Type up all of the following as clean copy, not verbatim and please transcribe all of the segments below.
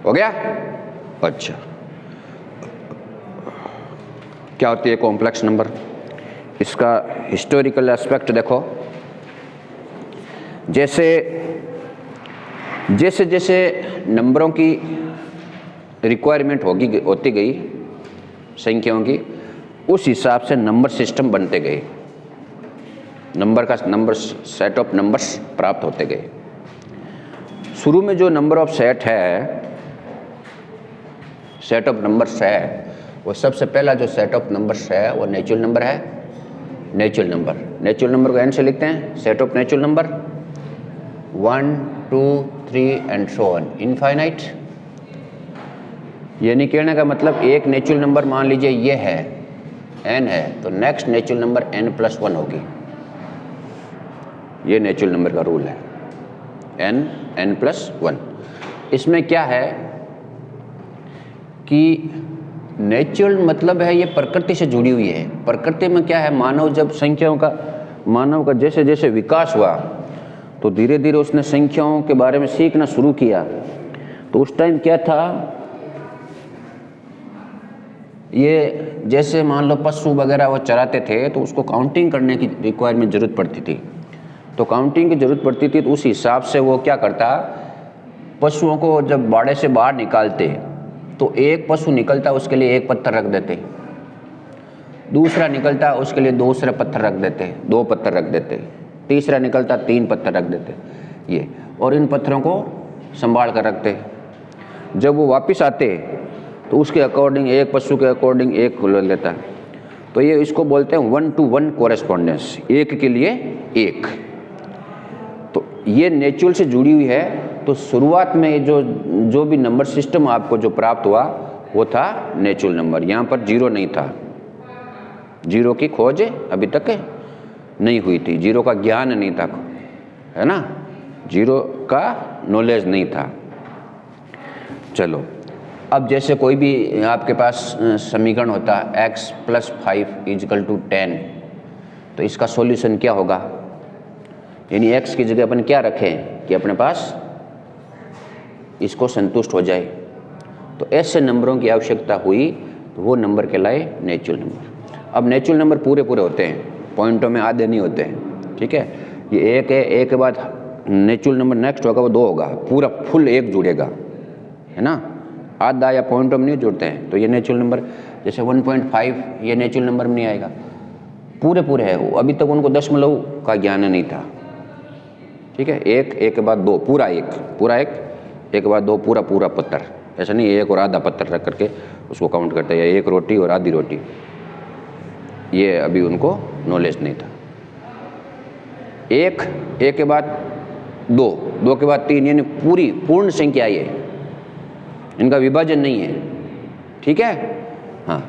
हो गया। अच्छा, क्या होती है कॉम्प्लेक्स नंबर? इसका हिस्टोरिकल एस्पेक्ट देखो। जैसे जैसे जैसे नंबरों की रिक्वायरमेंट होती गई संख्याओं की, उस हिसाब से नंबर सिस्टम बनते गए, नंबर सेट ऑफ नंबर्स प्राप्त होते गए। शुरू में जो number of set of numbers है, वो सबसे पहला जो सेट ऑफ नंबर्स है वो नेचुरल नंबर है। नेचुरल नंबर को n से लिखते हैं, set of natural number 1 2 3 and so on infinite. यानी कहने का मतलब एक नेचुरल नंबर मान लीजिए ये है n है, तो नेक्स्ट नेचुरल नंबर n+1 होगी। ये नेचुरल नंबर का रूल है, n+1। इसमें क्या है कि नेचुरल मतलब है ये प्रकृति से जुड़ी हुई है। प्रकृति में क्या है, मानव का जैसे जैसे विकास हुआ तो धीरे धीरे उसने संख्याओं के बारे में सीखना शुरू किया। तो उस टाइम क्या था, ये जैसे मान लो पशु वगैरह वो चराते थे तो उसको काउंटिंग करने की रिक्वायरमेंट जरूरत पड़ती थी। तो काउंटिंग की जरूरत पड़ती थी तो उस हिसाब से वो क्या करता, पशुओं को जब बाड़े से बाहर निकालते तो एक पशु निकलता उसके लिए एक पत्थर रख देते, दूसरा निकलता उसके लिए दूसरे पत्थर रख देते, 2 पत्थर रख देते, तीसरा निकलता 3 पत्थर रख देते ये, और इन पत्थरों को संभाल कर रखते। जब वो वापस आते तो उसके अकॉर्डिंग एक पशु के अकॉर्डिंग एक खुल लेता। तो ये इसको बोलते हैं 1-to-1 कोरेस्पॉन्डेंस, एक के लिए एक। तो ये नेचुरल से जुड़ी हुई है। तो शुरुआत में जो भी नंबर सिस्टम आपको जो प्राप्त हुआ वो था नेचुरल नंबर। यहाँ पर जीरो नहीं था, जीरो की खोज अभी तक नहीं हुई थी, जीरो का ज्ञान नहीं था, है ना, जीरो का नॉलेज नहीं था। चलो, अब जैसे कोई भी आपके पास समीकरण होता है x + 5 = 10, तो इसका सॉल्यूशन क्या होगा? यानी x की जगह अपन क्या रखें कि अपने पास इसको संतुष्ट हो जाए। तो ऐसे नंबरों की आवश्यकता हुई तो वो नंबर कहलाए नेचुरल नंबर। अब नेचुरल नंबर पूरे होते हैं, पॉइंटों में आधे नहीं होते हैं, ठीक है। ये एक है, एक के बाद नेचुरल नंबर नेक्स्ट होगा वो 2 होगा, पूरा फुल 1 जुड़ेगा, है ना, आधा या पॉइंटों में नहीं जुड़ते हैं। तो ये नेचुरल नंबर जैसे 1.5 ये नेचुरल नंबर में नहीं आएगा, पूरे है। अभी तक उनको दशमलव का ज्ञान नहीं था, ठीक है। एक के बाद 2, पूरा एक के बाद 2, पूरा पत्थर, ऐसा नहीं एक और आधा पत्थर रख करके उसको काउंट करते हैं, एक रोटी और आधी रोटी, ये अभी उनको नॉलेज नहीं था। एक के बाद 2 के बाद 3, यानी पूर्ण संख्या ये, इनका विभाजन नहीं है, ठीक है। हाँ,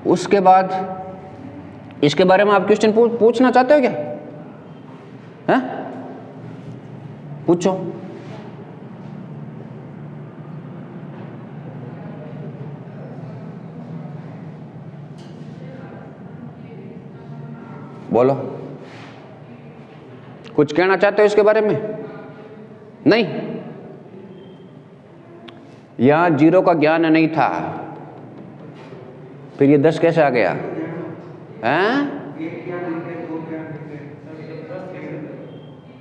उसके बाद इसके बारे में आप क्वेश्चन पूछना चाहते हो क्या? हैं? पूछो। बोलो, कुछ कहना चाहते हो इसके बारे में? नहीं, यहां जीरो का ज्ञान नहीं था, फिर ये 10 कैसे आ गया? हैं?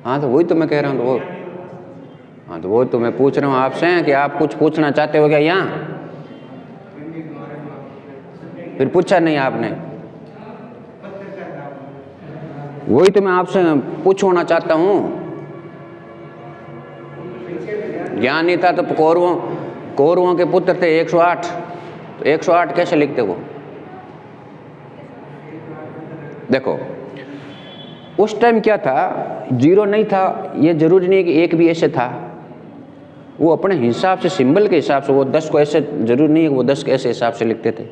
हाँ, तो वही तो मैं कह रहा हूँ। तो वो तो मैं पूछ रहा हूँ आपसे कि आप कुछ पूछना चाहते हो क्या यहाँ? फिर पूछा नहीं आपने, वही तो मैं आपसे पूछना चाहता हूँ। ज्ञान नहीं था तो कौरवों के पुत्र थे 108, तो 108 कैसे लिखते वो? देखो, उस टाइम क्या था, जीरो नहीं था, ये जरूरी नहीं कि एक भी ऐसे था। वो अपने हिसाब से, सिंबल के हिसाब से, वो 10 को ऐसे जरूरी नहीं है कि वो 10 के ऐसे हिसाब से लिखते थे,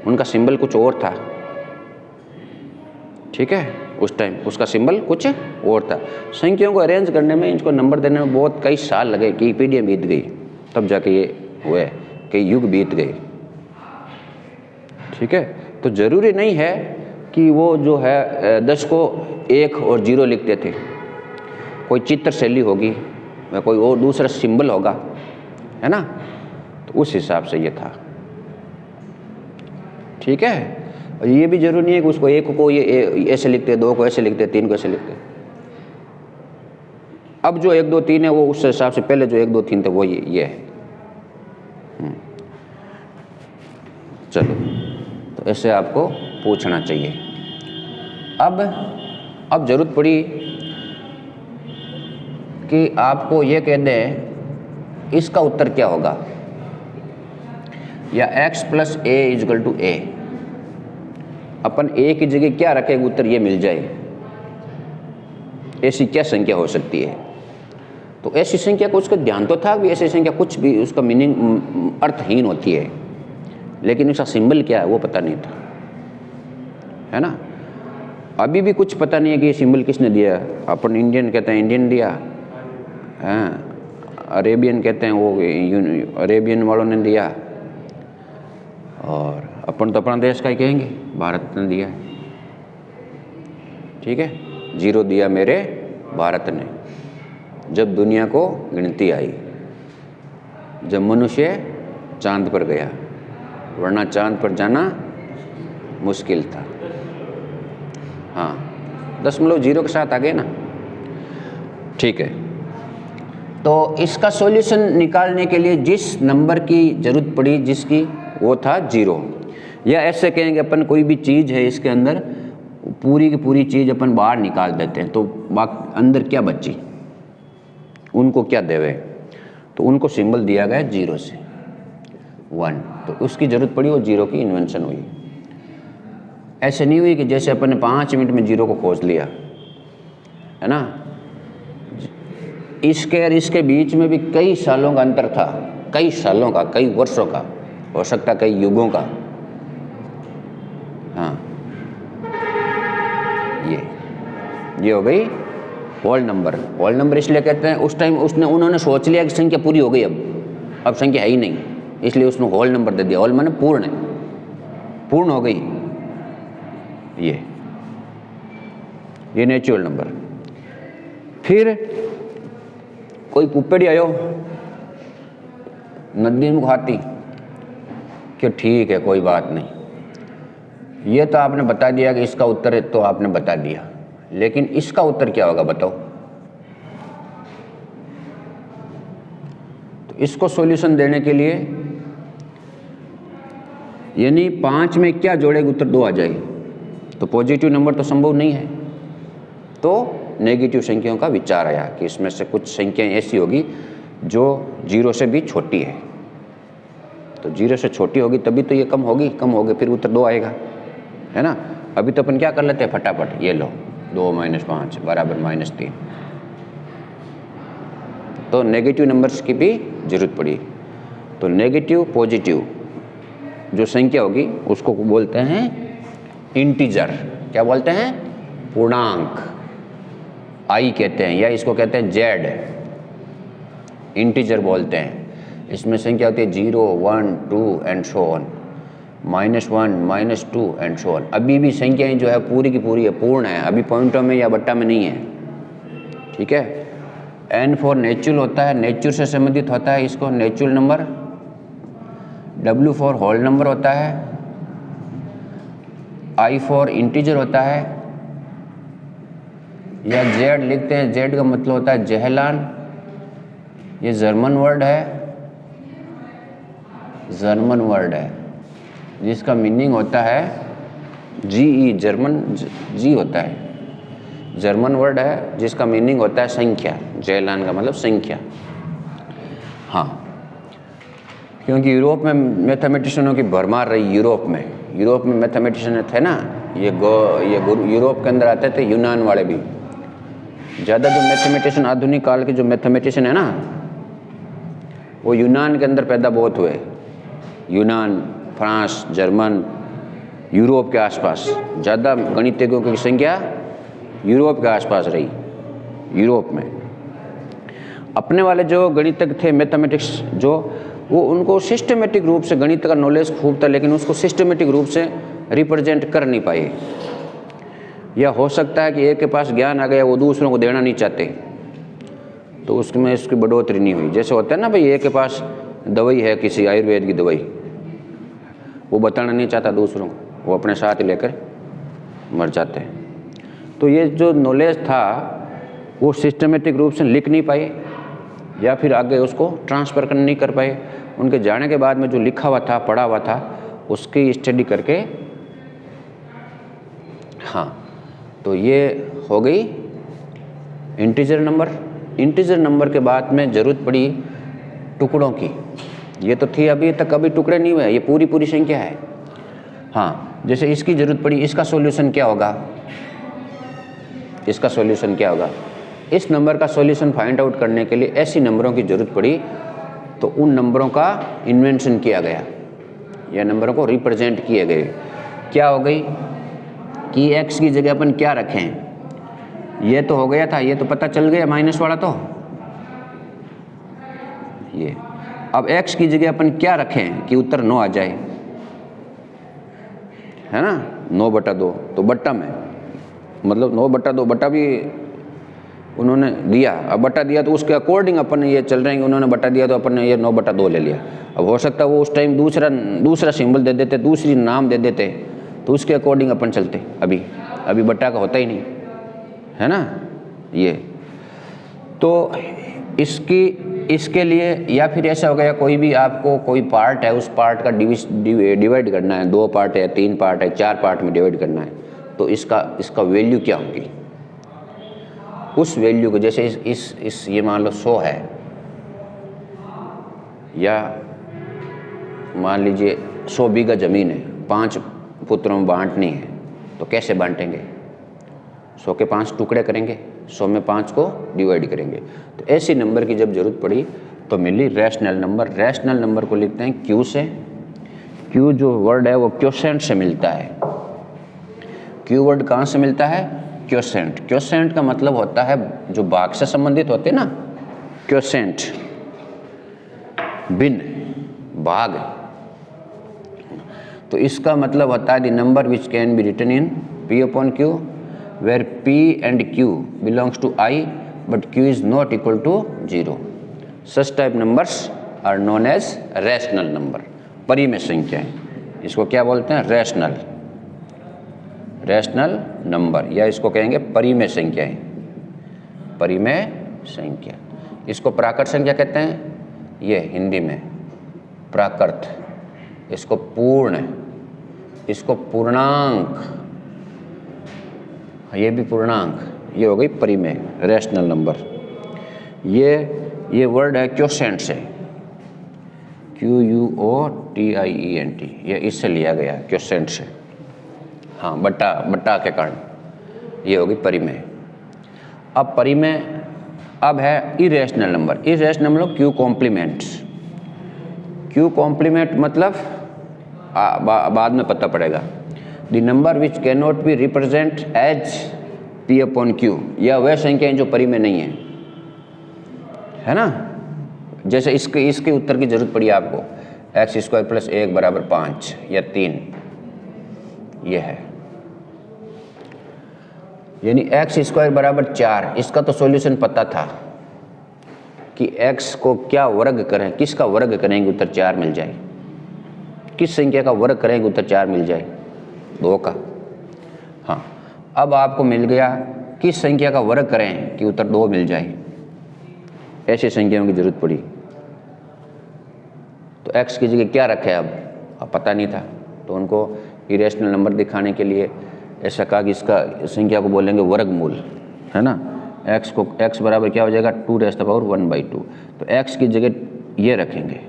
उनका सिंबल कुछ और था, ठीक है। उस टाइम उसका सिंबल कुछ और था। संख्याओं को अरेंज करने में, इनको नंबर देने में बहुत कई साल लगे, कई पीढ़ियाँ बीत गई, तब जाके ये हुए, कई युग बीत गए, ठीक है। तो जरूरी नहीं है कि वो जो है 10 को 1 और 0 लिखते थे, कोई चित्र शैली होगी, कोई और दूसरा सिंबल होगा, है ना। तो उस हिसाब से ये था। ठीक है, और ये भी जरूरी नहीं है कि उसको एक को ये ऐसे लिखते, दो को ऐसे लिखते, तीन को ऐसे लिखते। अब जो 1 2 3 है वो उस हिसाब से पहले जो 1 2 3 थे वो ये है। चलो, तो ऐसे आपको पूछना चाहिए। अब जरूरत पड़ी कि आपको ये कह दें इसका उत्तर क्या होगा, या x + a = a, upon a की जगह क्या रखेंगे उत्तर ये मिल जाए, ऐसी क्या संख्या हो सकती है। तो ऐसी संख्या को उसका ध्यान तो था कि ऐसी संख्या कुछ भी उसका मीनिंग अर्थहीन होती है, लेकिन उसका सिंबल क्या है वो पता नहीं था, है ना। अभी भी कुछ पता नहीं है कि ये सिंबल किसने दिया। अपन इंडियन कहते हैं इंडियन दिया, हाँ, अरेबियन कहते हैं वो अरेबियन वालों ने दिया, और अपन तो अपना देश का ही कहेंगे भारत ने दिया। ठीक है, 0 दिया मेरे भारत ने, जब दुनिया को गिनती आई, जब मनुष्य चांद पर गया, वरना चांद पर जाना मुश्किल था। हाँ, 0.0 के साथ आ गए ना। ठीक है, तो इसका सॉल्यूशन निकालने के लिए जिस नंबर की जरूरत पड़ी, जिसकी वो था 0, या ऐसे कहेंगे अपन कोई भी चीज़ है इसके अंदर पूरी की पूरी चीज़ अपन बाहर निकाल देते हैं, तो अंदर क्या बची, उनको क्या देवे, तो उनको सिंबल दिया गया 0 से 1, तो उसकी ज़रूरत पड़ी, वो 0 की इन्वेंशन हुई। ऐसे नहीं हुई कि जैसे अपन ने 5 मिनट में 0 को खोज लिया, है ना। इसके और इसके बीच में भी कई सालों का अंतर था, कई सालों का, कई वर्षों का, हो सकता कई युगों का। हाँ, ये हो गई होल नंबर। होल नंबर इसलिए कहते हैं, उस टाइम उन्होंने सोच लिया कि संख्या पूरी हो गई, अब संख्या है ही नहीं, इसलिए उसने होल नंबर दे दिया। होल माने पूर्ण, पूर्ण हो गई। ये नेचुरल नंबर। फिर कोई कुप्पेड़ी आयो नदी में खाती कि ठीक है कोई बात नहीं, ये तो आपने बता दिया कि इसका उत्तर है, तो आपने बता दिया, लेकिन इसका उत्तर क्या होगा बताओ। तो इसको सॉल्यूशन देने के लिए यानी 5 में क्या जोड़ेगा उत्तर 2 आ जाए, तो पॉजिटिव नंबर तो संभव नहीं है, तो नेगेटिव संख्याओं का विचार आया कि इसमें से कुछ संख्याएं ऐसी होगी जो 0 से भी छोटी है, तो 0 से छोटी होगी तभी तो ये कम होगी फिर उत्तर 2 आएगा, है ना। अभी तो अपन क्या कर लेते हैं फटाफट, ये लो 2 - 5 = -3, तो नेगेटिव नंबर्स की भी जरूरत पड़ी। तो नेगेटिव पॉजिटिव जो संख्या होगी उसको बोलते हैं इंटीजर। क्या बोलते हैं? पूर्णांक, आई कहते हैं, या इसको कहते हैं जेड, इंटीजर बोलते हैं। इसमें संख्या होती है 0 1 2 and so on, -1 -2 and so on. अभी भी संख्याएं जो है पूरी की पूरी है, पूर्ण है, अभी पॉइंटों में या बट्टा में नहीं है, ठीक है। n फॉर नेचुरल होता है, नेचर से संबंधित होता है, इसको natural number. w for whole number होता है, i फॉर इंटीजर होता है, या z लिखते हैं, z का मतलब होता है जहलान, ये जर्मन वर्ड है, जिसका मीनिंग होता है GE, जर्मन जी होता है, जर्मन वर्ड है जिसका मीनिंग होता है संख्या। जयलान का मतलब संख्या। हाँ, क्योंकि यूरोप में मैथमेटिशियनों की भरमार रही। यूरोप में मैथमेटिशियन थे ना, ये यूरोप के अंदर आते थे, यूनान वाले भी। ज़्यादा जो मैथमेटिशियन आधुनिक काल के जो मैथमेटिशियन है ना, वो यूनान के अंदर पैदा बहुत हुए। यूनान, फ्रांस, जर्मन, यूरोप के आसपास ज़्यादा गणितज्ञों की संख्या यूरोप के आसपास रही। यूरोप में अपने वाले जो गणितज्ञ थे, मैथमेटिक्स जो, वो उनको सिस्टमेटिक रूप से गणित का नॉलेज खूब था, लेकिन उसको सिस्टमेटिक रूप से रिप्रेजेंट कर नहीं पाए। या हो सकता है कि एक के पास ज्ञान आ गया, वो दूसरों को देना नहीं चाहते, तो उसमें इसकी बढ़ोतरी नहीं हुई। जैसे होता है ना भाई, एक के पास दवाई है किसी आयुर्वेद की दवाई, वो बताना नहीं चाहता दूसरों को, वो अपने साथ ही लेकर मर जाते हैं। तो ये जो नॉलेज था वो सिस्टमेटिक रूप से लिख नहीं पाए या फिर आगे उसको ट्रांसफ़र नहीं कर पाए। उनके जाने के बाद में जो लिखा हुआ था, पढ़ा हुआ था, उसकी स्टडी करके, हाँ, तो ये हो गई इंटीजर नंबर। इंटीजर नंबर के बाद में ज़रूरत पड़ी टुकड़ों की। ये तो थी अभी तक, अभी टुकड़े नहीं हुए, ये पूरी पूरी संख्या है। हाँ, जैसे इसकी ज़रूरत पड़ी, इसका सॉल्यूशन क्या होगा, इसका सॉल्यूशन क्या होगा। इस नंबर का सॉल्यूशन फाइंड आउट करने के लिए ऐसी नंबरों की ज़रूरत पड़ी, तो उन नंबरों का इन्वेंशन किया गया या नंबरों को रिप्रेजेंट किए गए। क्या हो गई कि x की जगह अपन क्या रखें, ये तो हो गया था, ये तो पता चल गया माइनस वाला, तो ये अब x की जगह अपन क्या रखें कि उत्तर 9 आ जाए, है ना, 9/2। तो बट्टा में मतलब 9/2 बट्टा भी उन्होंने दिया। अब बट्टा दिया तो उसके अकॉर्डिंग अपन ये चल रहे हैं कि उन्होंने बट्टा दिया तो अपन ने ये 9/2 ले लिया। अब हो सकता है वो उस टाइम दूसरा सिंबल दे देते, दूसरी नाम दे देते, तो उसके अकॉर्डिंग अपन चलते। अभी बट्टा का होता ही नहीं, है ना। ये तो इसके लिए, या फिर ऐसा हो गया कोई भी आपको कोई पार्ट है, उस पार्ट का डिवाइड करना है, 2 पार्ट है, 3 पार्ट है, 4 पार्ट में डिवाइड करना है, तो इसका वैल्यू क्या होगी। उस वैल्यू को, जैसे इस ये मान लो 100 है, या मान लीजिए 100 बीघा ज़मीन है, 5 पुत्रों में बांटनी है, तो कैसे बांटेंगे, 100 के 5 टुकड़े करेंगे, 100 में 5 को डिवाइड करेंगे। तो ऐसी नंबर की जब जरूरत पड़ी तो मिली रैशनल नंबर। रैशनल नंबर को लिखते हैं क्यू से। क्यू जो वर्ड है वो क्वोशेंट से मिलता है। क्यू वर्ड कहाँ से मिलता है, क्वोशेंट। क्वोशेंट का मतलब होता है जो भाग से संबंधित होते हैं ना, क्वोशेंट, भिन्न भाग। तो इसका मतलब होता है the number which can be written in P/Q where P and Q belongs to I but Q is not equal to 0. Such type numbers are known as rational number. परिमेय संख्याएं, इसको क्या बोलते हैं, रैशनल नंबर, या इसको कहेंगे परिमेय संख्याएं, परिमेय संख्या। इसको प्राकृत संख्या कहते हैं, ये हिंदी में प्राकृत, इसको पूर्ण, इसको पूर्णांक, ये भी पूर्णांक, ये हो गई परिमेय, रैशनल नंबर। ये वर्ड है क्वोशेंट से, QUOTIENT, ये इससे लिया गया क्वोशेंट से। हाँ, बट्टा के कारण ये होगी परिमेय। अब परिमेय अब है इरेशनल नंबर। इरेशनल मतलब क्यू कॉम्प्लीमेंट्स। क्यू कॉम्प्लीमेंट मतलब बाद में पता पड़ेगा। The number which can not be represent as P/Q, या वह संख्याएं जो परिमेय नहीं है ना। जैसे इसके उत्तर की जरूरत पड़ी आपको, x² + 1 = 5 या 3, ये है, यानी x² = 4। इसका तो सॉल्यूशन पता था कि x को क्या वर्ग करें, किसका वर्ग करेंगे उत्तर 4 मिल जाए, किस संख्या का वर्ग करेंगे उत्तर 4 मिल जाए, 2 का। हाँ, अब आपको मिल गया किस संख्या का वर्ग करें कि उत्तर 2 मिल जाए, ऐसी संख्याओं की जरूरत पड़ी। तो x की जगह क्या रखे, अब पता नहीं था, तो उनको इरेशनल नंबर दिखाने के लिए ऐसा कहा कि इसका संख्या को बोलेंगे वर्गमूल, है ना। x बराबर क्या हो जाएगा, 2⁻1/2। तो x की जगह ये रखेंगे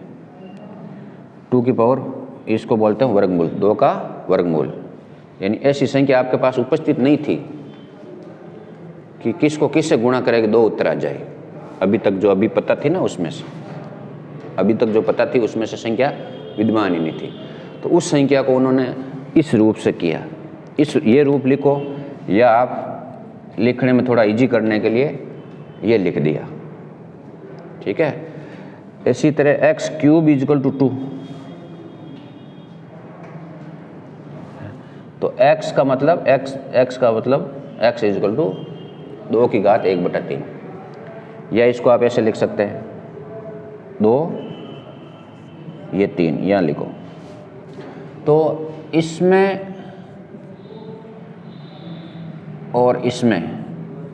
2 की पावर, इसको बोलते हैं वर्गमूल, 2 का वर्गमूल। यानी ऐसी संख्या आपके पास उपस्थित नहीं थी कि किसको किससे गुणा करेगा 2 उत्तर आ जाए। अभी तक जो पता थी ना, उसमें से अभी तक जो पता थी उसमें से संख्या विद्यमान ही नहीं थी। तो उस संख्या को उन्होंने इस रूप से किया। ये रूप लिखो, या आप लिखने में थोड़ा इजी करने के लिए ये लिख दिया, ठीक है। इसी तरह x³ = 2। तो x का मतलब x = 2⁻1/3, या इसको आप ऐसे लिख सकते हैं 2 ये 3 यहाँ लिखो। तो इसमें और इसमें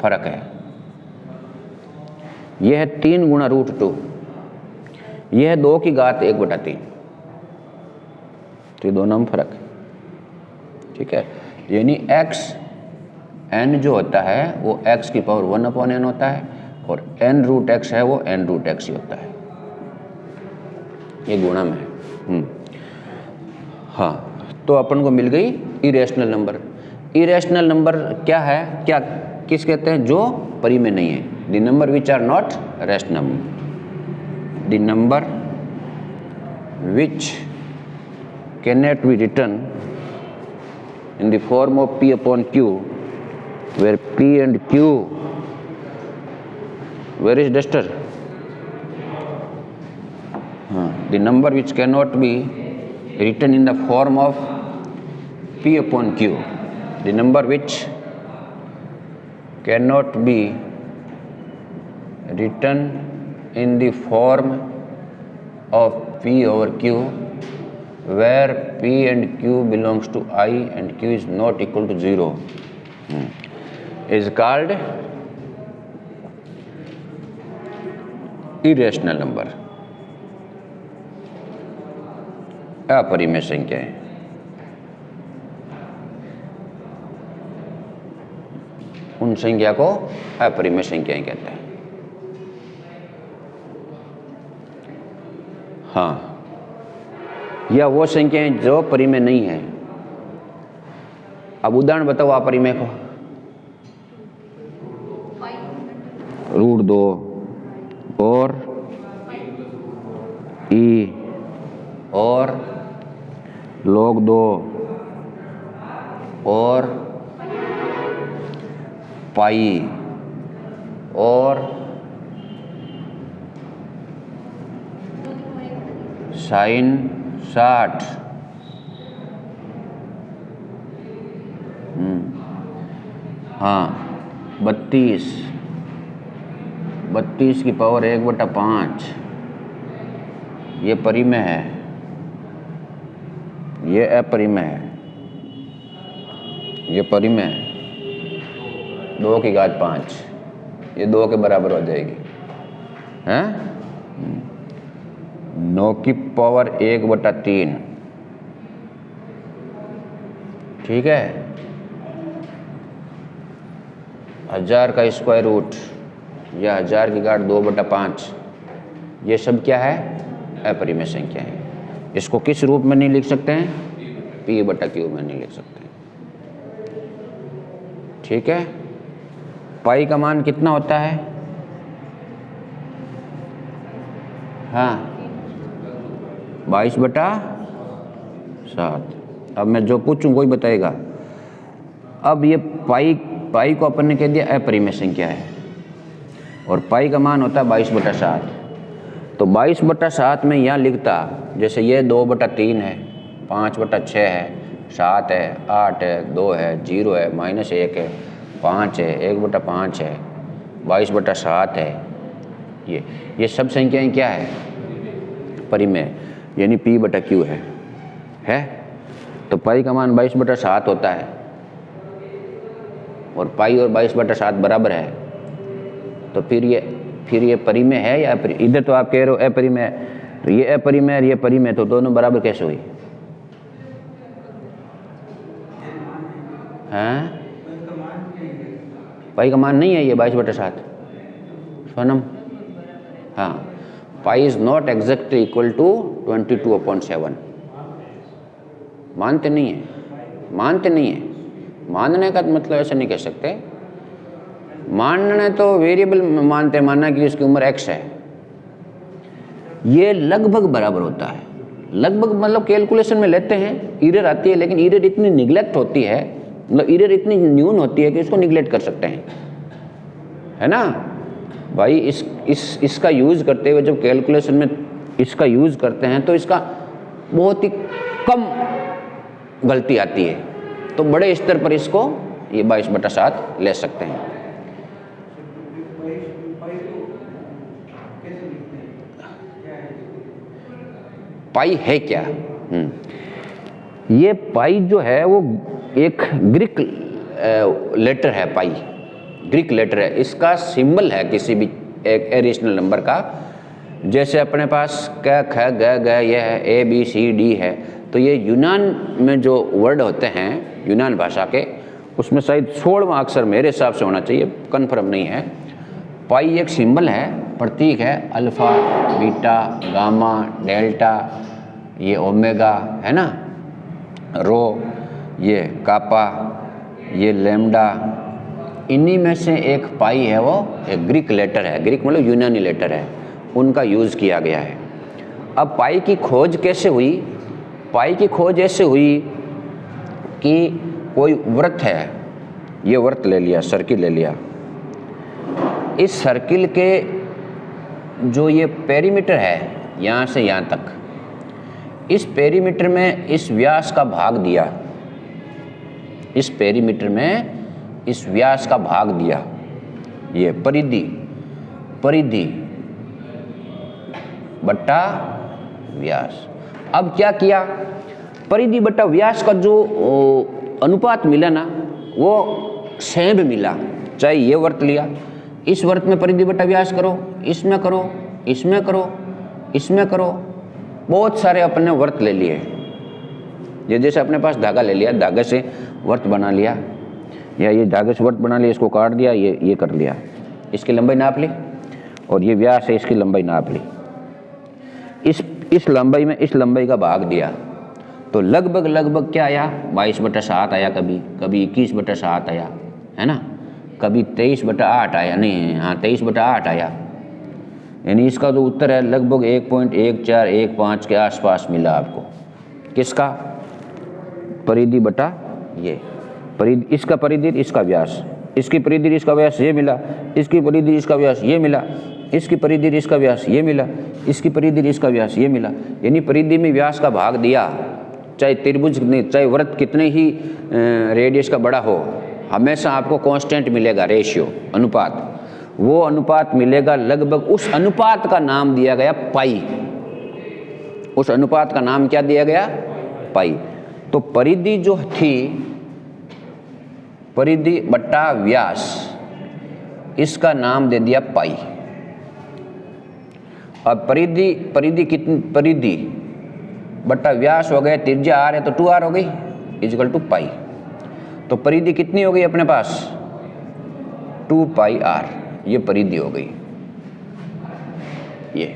फर्क है। यह है 3 गुणा √2, यह है 2 की घात 1/3। तो ये दोनों में फर्क है, ठीक है। यानी n जो होता है वो x की पावर 1/n होता है, और n√x है वो n√x ही होता है। ये गुणा में है। हाँ, तो अपन को मिल गई इरेशनल नंबर। इरेशनल नंबर क्या है, क्या किस कहते हैं? जो परिमेय नहीं है। The number which are not rational, the number which cannot be written in the form of p upon q, where p and q, where is duster? The number which cannot be written in the form of p upon q, the number which cannot be written in the form of p over q, where p and q belongs to I and q is not equal to 0, is called irrational number, अपरिमेय संख्याएं। उन संख्या को अपरिमेय संख्याएं कहते हैं। हाँ, या वो संख्याएं जो परिमेय नहीं है। अब उदाहरण बताओ अपरिमेय को। √2 और e और log2 और पाई और sin 60। हाँ, 32 की पावर 1/5, ये परिमेय है, ये अपरिमेय है, ये परिमेय है। 2 की घात 5, ये 2 के बराबर हो जाएगी, हैं? 9 की पावर 1/3, ठीक है। 1000 का स्क्वायर रूट या 1000 की घात 2/5, ये सब क्या है? अपरिमेय संख्या है। इसको किस रूप में नहीं लिख सकते हैं? p/q में नहीं लिख सकते, ठीक है। पाई का मान कितना होता है? हाँ, 22/7। अब मैं जो पूछूं वही बताएगा। अब ये पाई को अपन ने कह दिया अपरिमेय संख्या है, और पाई का मान होता है 22/7। तो 22/7 में यहाँ लिखता, जैसे ये 2/3 है, 5/6 है, 7 है, 8 है, 2 है, 0 है, -1 है, 5 है, 1/5 है, 22/7 है। ये सब संख्याएं क्या है? परिमेय, यानी p/q है। तो पाई का मान 22/7 होता है, और पाई और 22/7 बराबर है। तो फिर ये परिमेय है या इधर तो आप कह रहे हो अपरिमेय, तो ये अपरिमेय और ये परिमेय, तो दोनों बराबर कैसे हुई? हैं? पाई का मान नहीं है ये 22/7 सोनम। हाँ, pi is not exactly equal to 22/7। मानते नहीं है। मानने का मतलब ऐसा नहीं कह सकते। मानने तो वेरिएबल मानते, मानना कि उसकी उम्र x है। ये लगभग बराबर होता है। लगभग मतलब कैलकुलेशन में लेते हैं, एरर आती है, लेकिन एरर इतनी निगलेक्ट होती है, मतलब एरर इतनी न्यून होती है कि इसको निगलेक्ट कर सकते हैं, है ना भाई। इसका यूज़ करते हुए जब कैलकुलेशन में इसका यूज़ करते हैं तो इसका बहुत ही कम गलती आती है। तो बड़े स्तर पर इसको ये 22/7 ले सकते हैं। पाई है क्या? ये पाई जो है वो एक ग्रीक लेटर है, पाई ग्रीक लेटर है। इसका सिंबल है किसी भी एक इरेशनल नंबर का। जैसे अपने पास क ख ग ग ये है, ए बी सी डी है, तो ये यूनान में जो वर्ड होते हैं यूनान भाषा के, उसमें शायद 16वां अक्षर मेरे हिसाब से होना चाहिए, कन्फर्म नहीं है। पाई एक सिंबल है, प्रतीक है, अल्फा, बीटा, गामा, डेल्टा, ये ओमेगा है ना, रो, ये कापा, ये लैम्डा, इन्हीं में से एक पाई है, वो एक ग्रीक लेटर है। ग्रीक मतलब यूनानी लेटर है, उनका यूज़ किया गया है। अब पाई की खोज कैसे हुई? पाई की खोज ऐसे हुई कि कोई वृत्त है, ये वृत्त ले लिया, सर्किल ले लिया, इस सर्किल के जो ये पेरीमीटर है यहाँ से यहाँ तक, इस पेरीमीटर में इस व्यास का भाग दिया, इस पेरीमीटर में इस व्यास का भाग दिया, ये परिधि, परिधि बट्टा व्यास। अब क्या किया? परिधि बट्टा व्यास का जो अनुपात मिला ना, वो सेम मिला। चाहे ये वर्त लिया, इस वर्त में परिधि बट्टा व्यास करो, इसमें करो, इसमें करो, इसमें करो, बहुत सारे अपने वर्त ले लिए। ये जैसे अपने पास धागा ले लिया, धागे से वर्त बना लिया, या ये धागे से वर्त बना लिया, इसको काट दिया, ये कर लिया, इसकी लंबाई नाप ली, और ये व्यास है, इसकी लंबाई नाप ली, इस लंबाई में इस लंबाई का भाग दिया, तो लगभग क्या आया? 22/7 आया, कभी 21/7 आया, है ना, कभी 23/8 आया, नहीं हाँ 23/8 आया। यानी इसका जो उत्तर है लगभग 1.1415 के आसपास मिला आपको। किसका? परिधि बटा ये परिधि, इसका परिधि इसका व्यास, इसकी परिधि इसका व्यास ये मिला, इसकी परिधि इसका व्यास ये मिला, इसकी परिधि इसका व्यास ये मिला, इसकी परिधि इसका व्यास ये मिला। यानी परिधि में व्यास का भाग दिया, चाहे त्रिभुज चाहे वृत्त कितने ही रेडियस का बड़ा हो, हमेशा आपको कांस्टेंट मिलेगा, रेशियो, अनुपात। वो अनुपात मिलेगा लगभग, उस अनुपात का नाम दिया गया पाई। उस अनुपात का नाम क्या दिया गया? पाई। तो परिधि जो थी, परिधि बट्टा व्यास, इसका नाम दे दिया पाई। अब परिधि कितनी, परिधि बट्टा व्यास हो गए, त्रिज्या आर है तो 2r हो गई, इक्वल टू पाई। तो परिधि कितनी हो गई अपने पास? 2πr, ये परिधि हो गई। ये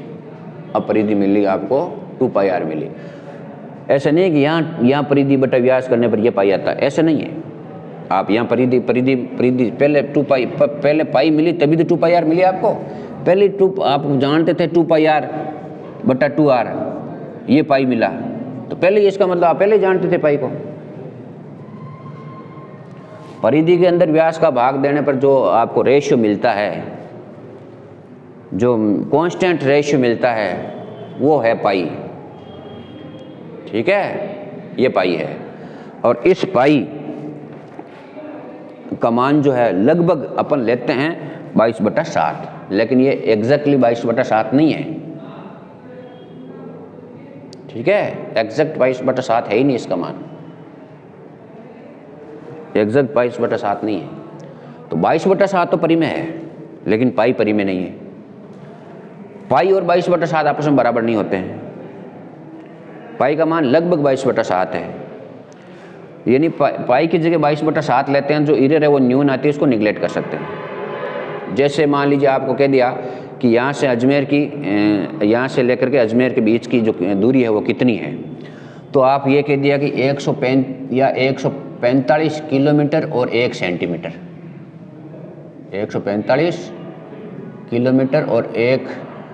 अब परिधि मिली आपको, 2πr मिली। ऐसा नहीं है कि यहाँ परिधि बटा व्यास करने पर ये पाई आता है, ऐसा नहीं है। आप यहाँ परिधि पहले पाई मिली तभी तो 2πr मिली आपको। पहले आप जानते थे 2πr बटा 2r, ये पाई मिला, तो पहले इसका मतलब आप पहले जानते थे पाई को। परिधि के अंदर व्यास का भाग देने पर जो आपको रेशियो मिलता है, जो कांस्टेंट रेशियो मिलता है, वो है पाई। ठीक है, ये पाई है। और इस पाई का मान जो है लगभग अपन लेते हैं 22/7, लेकिन ये एग्जैक्टली 22/7 नहीं है। ठीक है, एग्जैक्ट 22/7 है ही नहीं, इसका मान एग्जैक्ट 22/7 नहीं है। तो 22/7 तो परी में है, लेकिन पाई परी में नहीं है। पाई और 22/7 आपस में बराबर नहीं होते हैं। पाई का मान लगभग 22/7 है, यानी पाई की जगह 22/7 लेते हैं, जो एरर है वो न्यून आती है, उसको निगलेक्ट कर सकते हैं। जैसे मान लीजिए आपको कह दिया कि यहाँ से अजमेर की, यहाँ से लेकर के अजमेर के बीच की जो दूरी है वो कितनी है, तो आप ये कह दिया कि 145 किलोमीटर और 1 सेंटीमीटर, 145 किलोमीटर और 1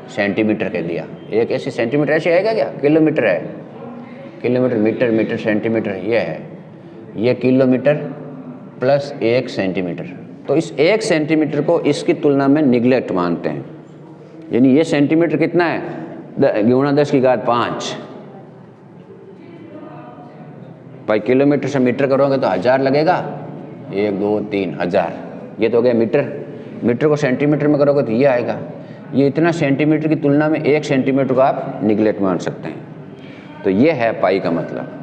सेंटीमीटर कह दिया। एक ऐसे सेंटीमीटर ऐसे आएगा क्या? किलोमीटर है, किलोमीटर, मीटर, मीटर, सेंटीमीटर, ये है, ये किलोमीटर प्लस 1 सेंटीमीटर। तो इस 1 सेंटीमीटर को इसकी तुलना में निगलेक्ट मानते हैं। यानी ये सेंटीमीटर कितना है? गुणा 10⁵5। भाई किलोमीटर से मीटर करोगे तो 1000 लगेगा, 1 2 3 1000, ये तो हो गया मीटर। मीटर को सेंटीमीटर में करोगे तो ये आएगा। ये इतना सेंटीमीटर की तुलना में 1 सेंटीमीटर को आप निगलेक्ट मान सकते हैं। तो ये है पाई का मतलब।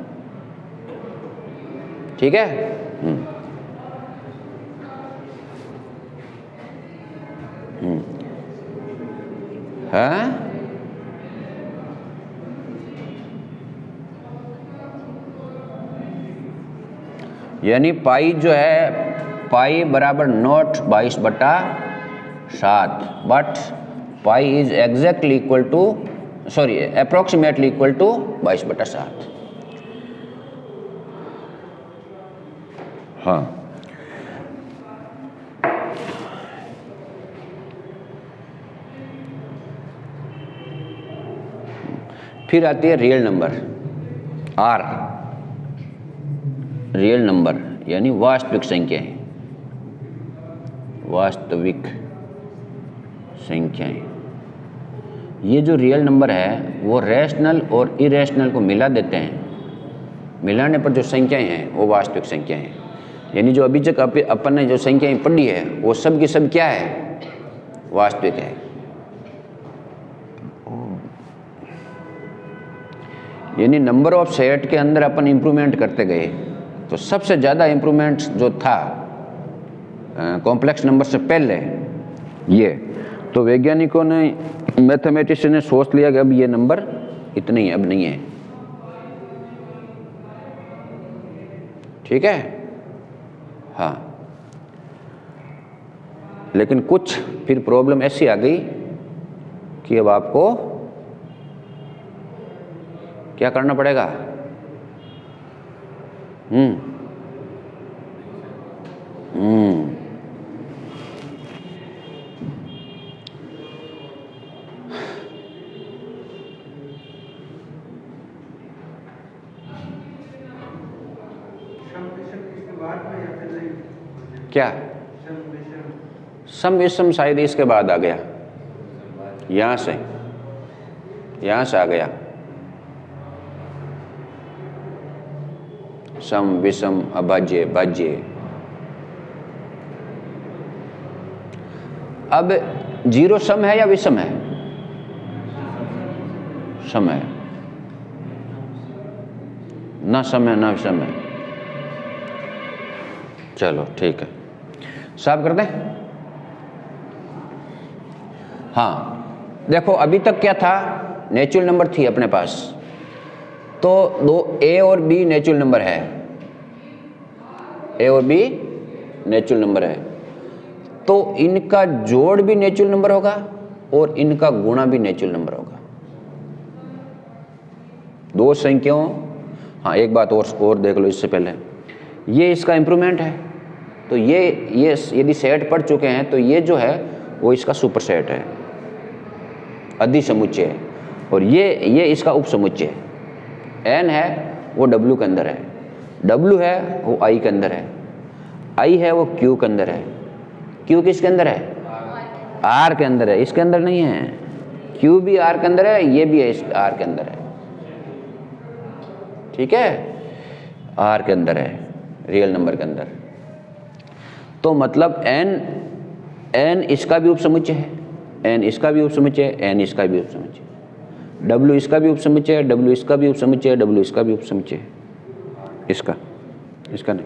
ठीक है। हाँ, यानी पाई जो है, पाई बराबर not 22/7, but pi is exactly equal to, sorry approximately equal to 22/7। हाँ, फिर आती है real number, R, real number यानी वास्तविक संख्याएं, वास्तविक संख्याएं। ये जो रियल नंबर है वो रैशनल और इरेशनल को मिला देते हैं, मिलाने पर जो संख्याएं हैं वो वास्तविक संख्याएं हैं। यानी जो अभी तक अपन ने जो संख्याएं पढ़ी है वो सब की सब क्या है, वास्तविक है। यानी नंबर ऑफ सेट के अंदर अपन इंप्रूवमेंट करते गए, तो सबसे ज़्यादा इंप्रूवमेंट जो था कॉम्प्लेक्स नंबर से पहले ये, तो वैज्ञानिकों ने, मैथमेटिशियन ने सोच लिया कि अब ये नंबर इतने ही, अब नहीं है। ठीक है। हाँ, लेकिन कुछ फिर प्रॉब्लम ऐसी आ गई कि अब आपको क्या करना पड़ेगा, क्या सम विषम शायद इसके बाद आ गया, यहां से आ गया सम विषम अभाज्य भाज्य। अब जीरो सम है या विषम है, सम है, ना सम है ना विषम है। चलो ठीक है, साफ कर दें। हाँ देखो, अभी तक क्या था, नेचुरल नंबर थी अपने पास, तो दो ए और बी नेचुरल नंबर है, ए और बी नेचुरल नंबर है, तो इनका जोड़ भी नेचुरल नंबर होगा और इनका गुणा भी नेचुरल नंबर होगा, दो संख्याओं। हाँ एक बात और देख लो इससे पहले, ये इसका इंप्रूवमेंट है, तो ये यदि सेट पढ़ चुके हैं तो ये जो है वो इसका सुपर सेट है, अधिसमुच्चय है, और ये इसका उपसमुच्चय है। n है वो w के अंदर है, w है वो i के अंदर है, i है वो q के अंदर है, q किसके अंदर है, r के अंदर है, इसके अंदर नहीं है। q भी r के अंदर है, ये भी है r के अंदर है। ठीक है, r के अंदर है, रियल नंबर के अंदर। तो मतलब n इसका भी उपसमुच्चय है, n इसका भी उपसमुच्चय है, n इसका भी उपसमुच्चय है, w इसका भी उपसमुच्चय है, w इसका भी उपसमुच्चय है, w इसका भी उपसमुच्चय है, इसका नहीं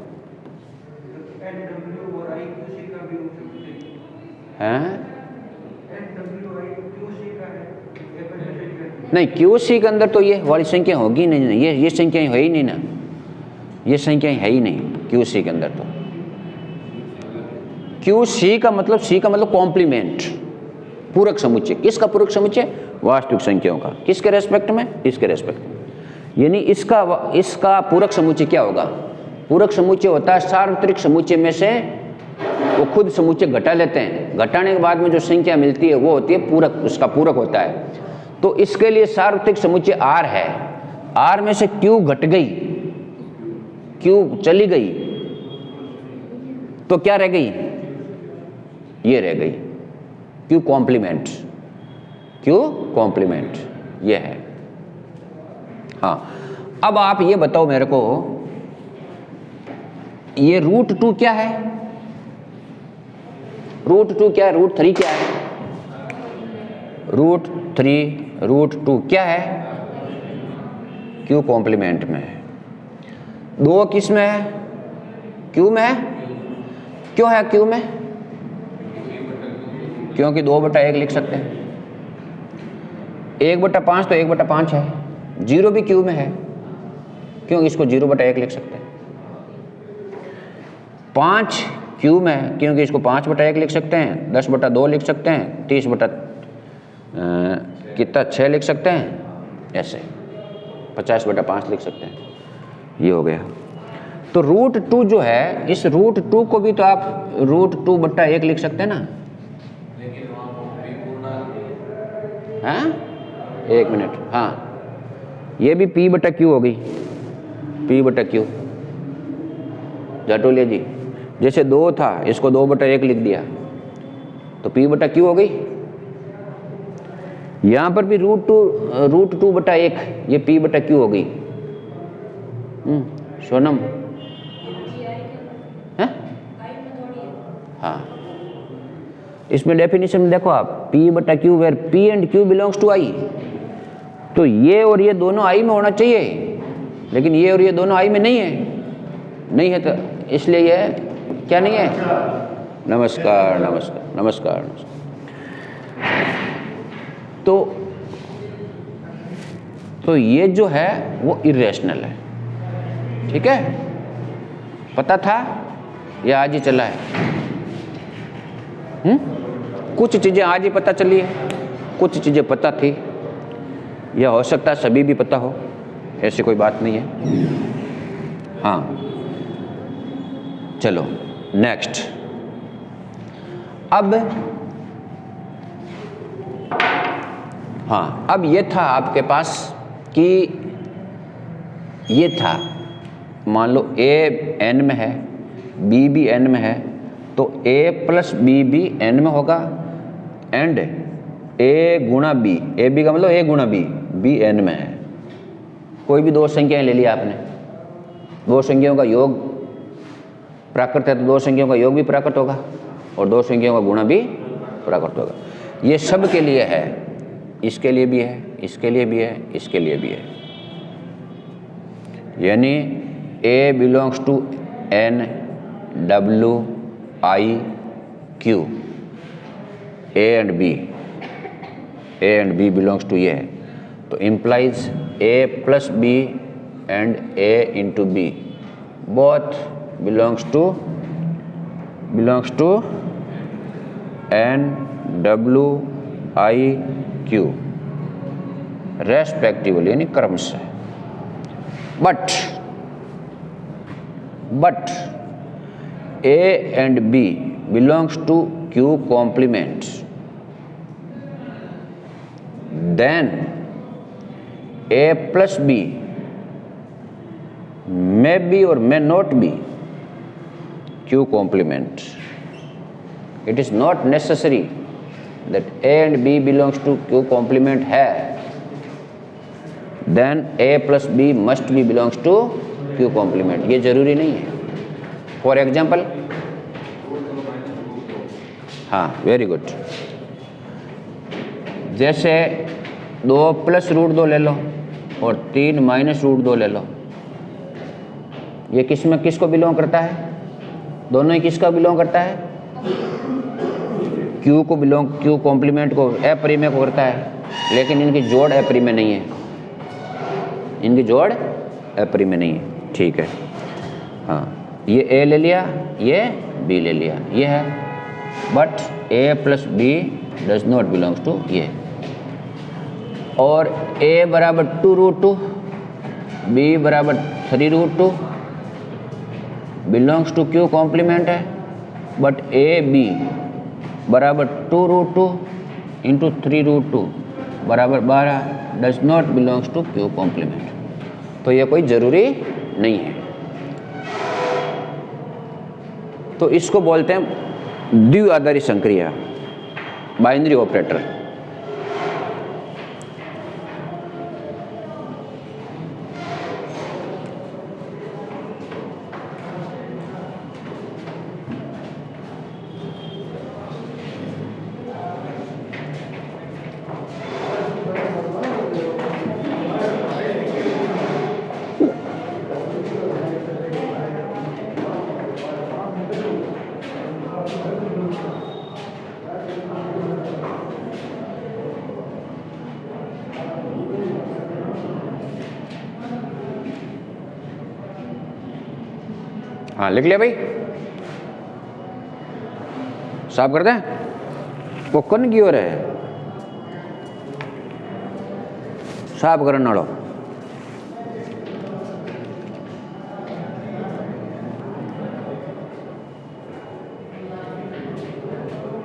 है। नहीं, QC के अंदर तो ये वाली संख्या होगी नहीं, ये संख्याएं है ही नहीं ना, ये संख्याएं है ही नहीं QC के अंदर। तो QC का मतलब, C का मतलब कॉम्प्लीमेंट, पूरक समुच्चय। किसका पूरक समुच्चय, वास्तविक संख्याओं का। किसके रेस्पेक्ट में, इसके रेस्पेक्ट में। यानी इसका पूरक समुच्चय क्या होगा, पूरक समुच्चय होता है सार्वत्रिक समुच्चय में से वो खुद समुच्चय घटा लेते हैं, घटाने के बाद में जो संख्या मिलती है वो होती है पूरक, उसका पूरक होता है। तो इसके लिए सार्वत्रिक समुच्चय R है, R में से Q घट गई, Q चली गई, तो क्या रह गई, ये रह गई Q कॉम्प्लीमेंट, Q कॉम्प्लीमेंट ये है। हाँ, अब आप ये बताओ मेरे को, ये √2 क्या है, √2 क्या है, √3 क्या है, √3 √2 क्या है, क्यू कॉम्प्लीमेंट में है। 2 किस में है? क्यू में है। क्यों है क्यू में? क्योंकि 2/1 लिख सकते हैं। 1/5 तो 1/5 है। 0 भी क्यू में है, क्यों? इसको 0/1 लिख सकते हैं। 5 क्यू में है, क्योंकि इसको 5/1 लिख सकते हैं, 10/2 लिख सकते हैं, 30 कितना 6 लिख सकते हैं, ऐसे 50/5 लिख सकते हैं। ये हो गया। तो √2 जो है, इस √2 को भी तो आप √2/1 लिख सकते हैं ना। हाँ, 1 मिनट, हाँ, ये भी P/Q हो गई, P/Q। जाटोलिया जी, जैसे 2 था, इसको 2/1 लिख दिया तो P/Q हो गई। यहां पर भी √2/1, ये P/Q हो गई। सोनम, है? हाँ, इसमें डेफिनेशन में देखो आप, P/Q where P and Q belongs to I। तो ये और ये दोनों I में होना चाहिए, लेकिन ये और ये दोनों I में नहीं है, तो इसलिए ये क्या नहीं है। नमस्कार नमस्कार नमस्कार नमस्कार। तो ये जो है वो इरेशनल है, ठीक है। पता था या आज ही चला है? कुछ चीजें आज ही पता चली है, कुछ चीजें पता थी, या हो सकता है सभी भी पता हो, ऐसी कोई बात नहीं है। हाँ, चलो नेक्स्ट। अब हाँ, अब ये था आपके पास कि ये था, मान लो A n में है, B भी n में है, तो A + B भी n में होगा, एंड A गुणा B, A B का मतलब A गुणा B, B n में है। कोई भी 2 संख्याएं ले लिया आपने, 2 संख्याओं का योग प्राकृत है, तो 2 संख्याओं का योग भी प्राकृत होगा और 2 संख्याओं का गुणा भी प्राकृत होगा। ये सब के लिए है, इसके लिए भी है, इसके लिए भी है, इसके लिए भी है। यानी A belongs to N W I Q, A and B belongs to ये, तो implies A + B and A into B both belongs to N W I Q respectively, यानी क्रमशः। But A and B belongs to Q complement, then A + B may be or may not be Q complement. It is not necessary that A and B belongs to Q complement है, then A + B must be belongs to Q complement, ये जरूरी नहीं है। For example, हाँ, very good, जैसे 2 + √2 ले लो और 3 - √2 ले लो, ये किस में किसको बिलोंग करता है? दोनों ही किसका बिलोंग करता है? Q कॉम्प्लीमेंट को, अपरिमेय को करता है, लेकिन इनकी जोड़ अपरिमेय नहीं है, इनकी जोड़ अपरिमेय नहीं है, ठीक है। हाँ, ये A ले लिया, ये B ले लिया, ये है, but A + B does not belongs to ये। और A = 2√2, B = 3√2 belongs to Q complement है, but A B = 2√2 × 3√2 = 12 does not belongs to Q complement. तो ये कोई ज़रूरी नहीं है। तो इसको बोलते हैं द्विआधारी संक्रिया, बाइनरी ऑपरेटर। हाँ लिख लिया भाई, साफ कर दें। वो कौन की ओर है, साफ करने वालों।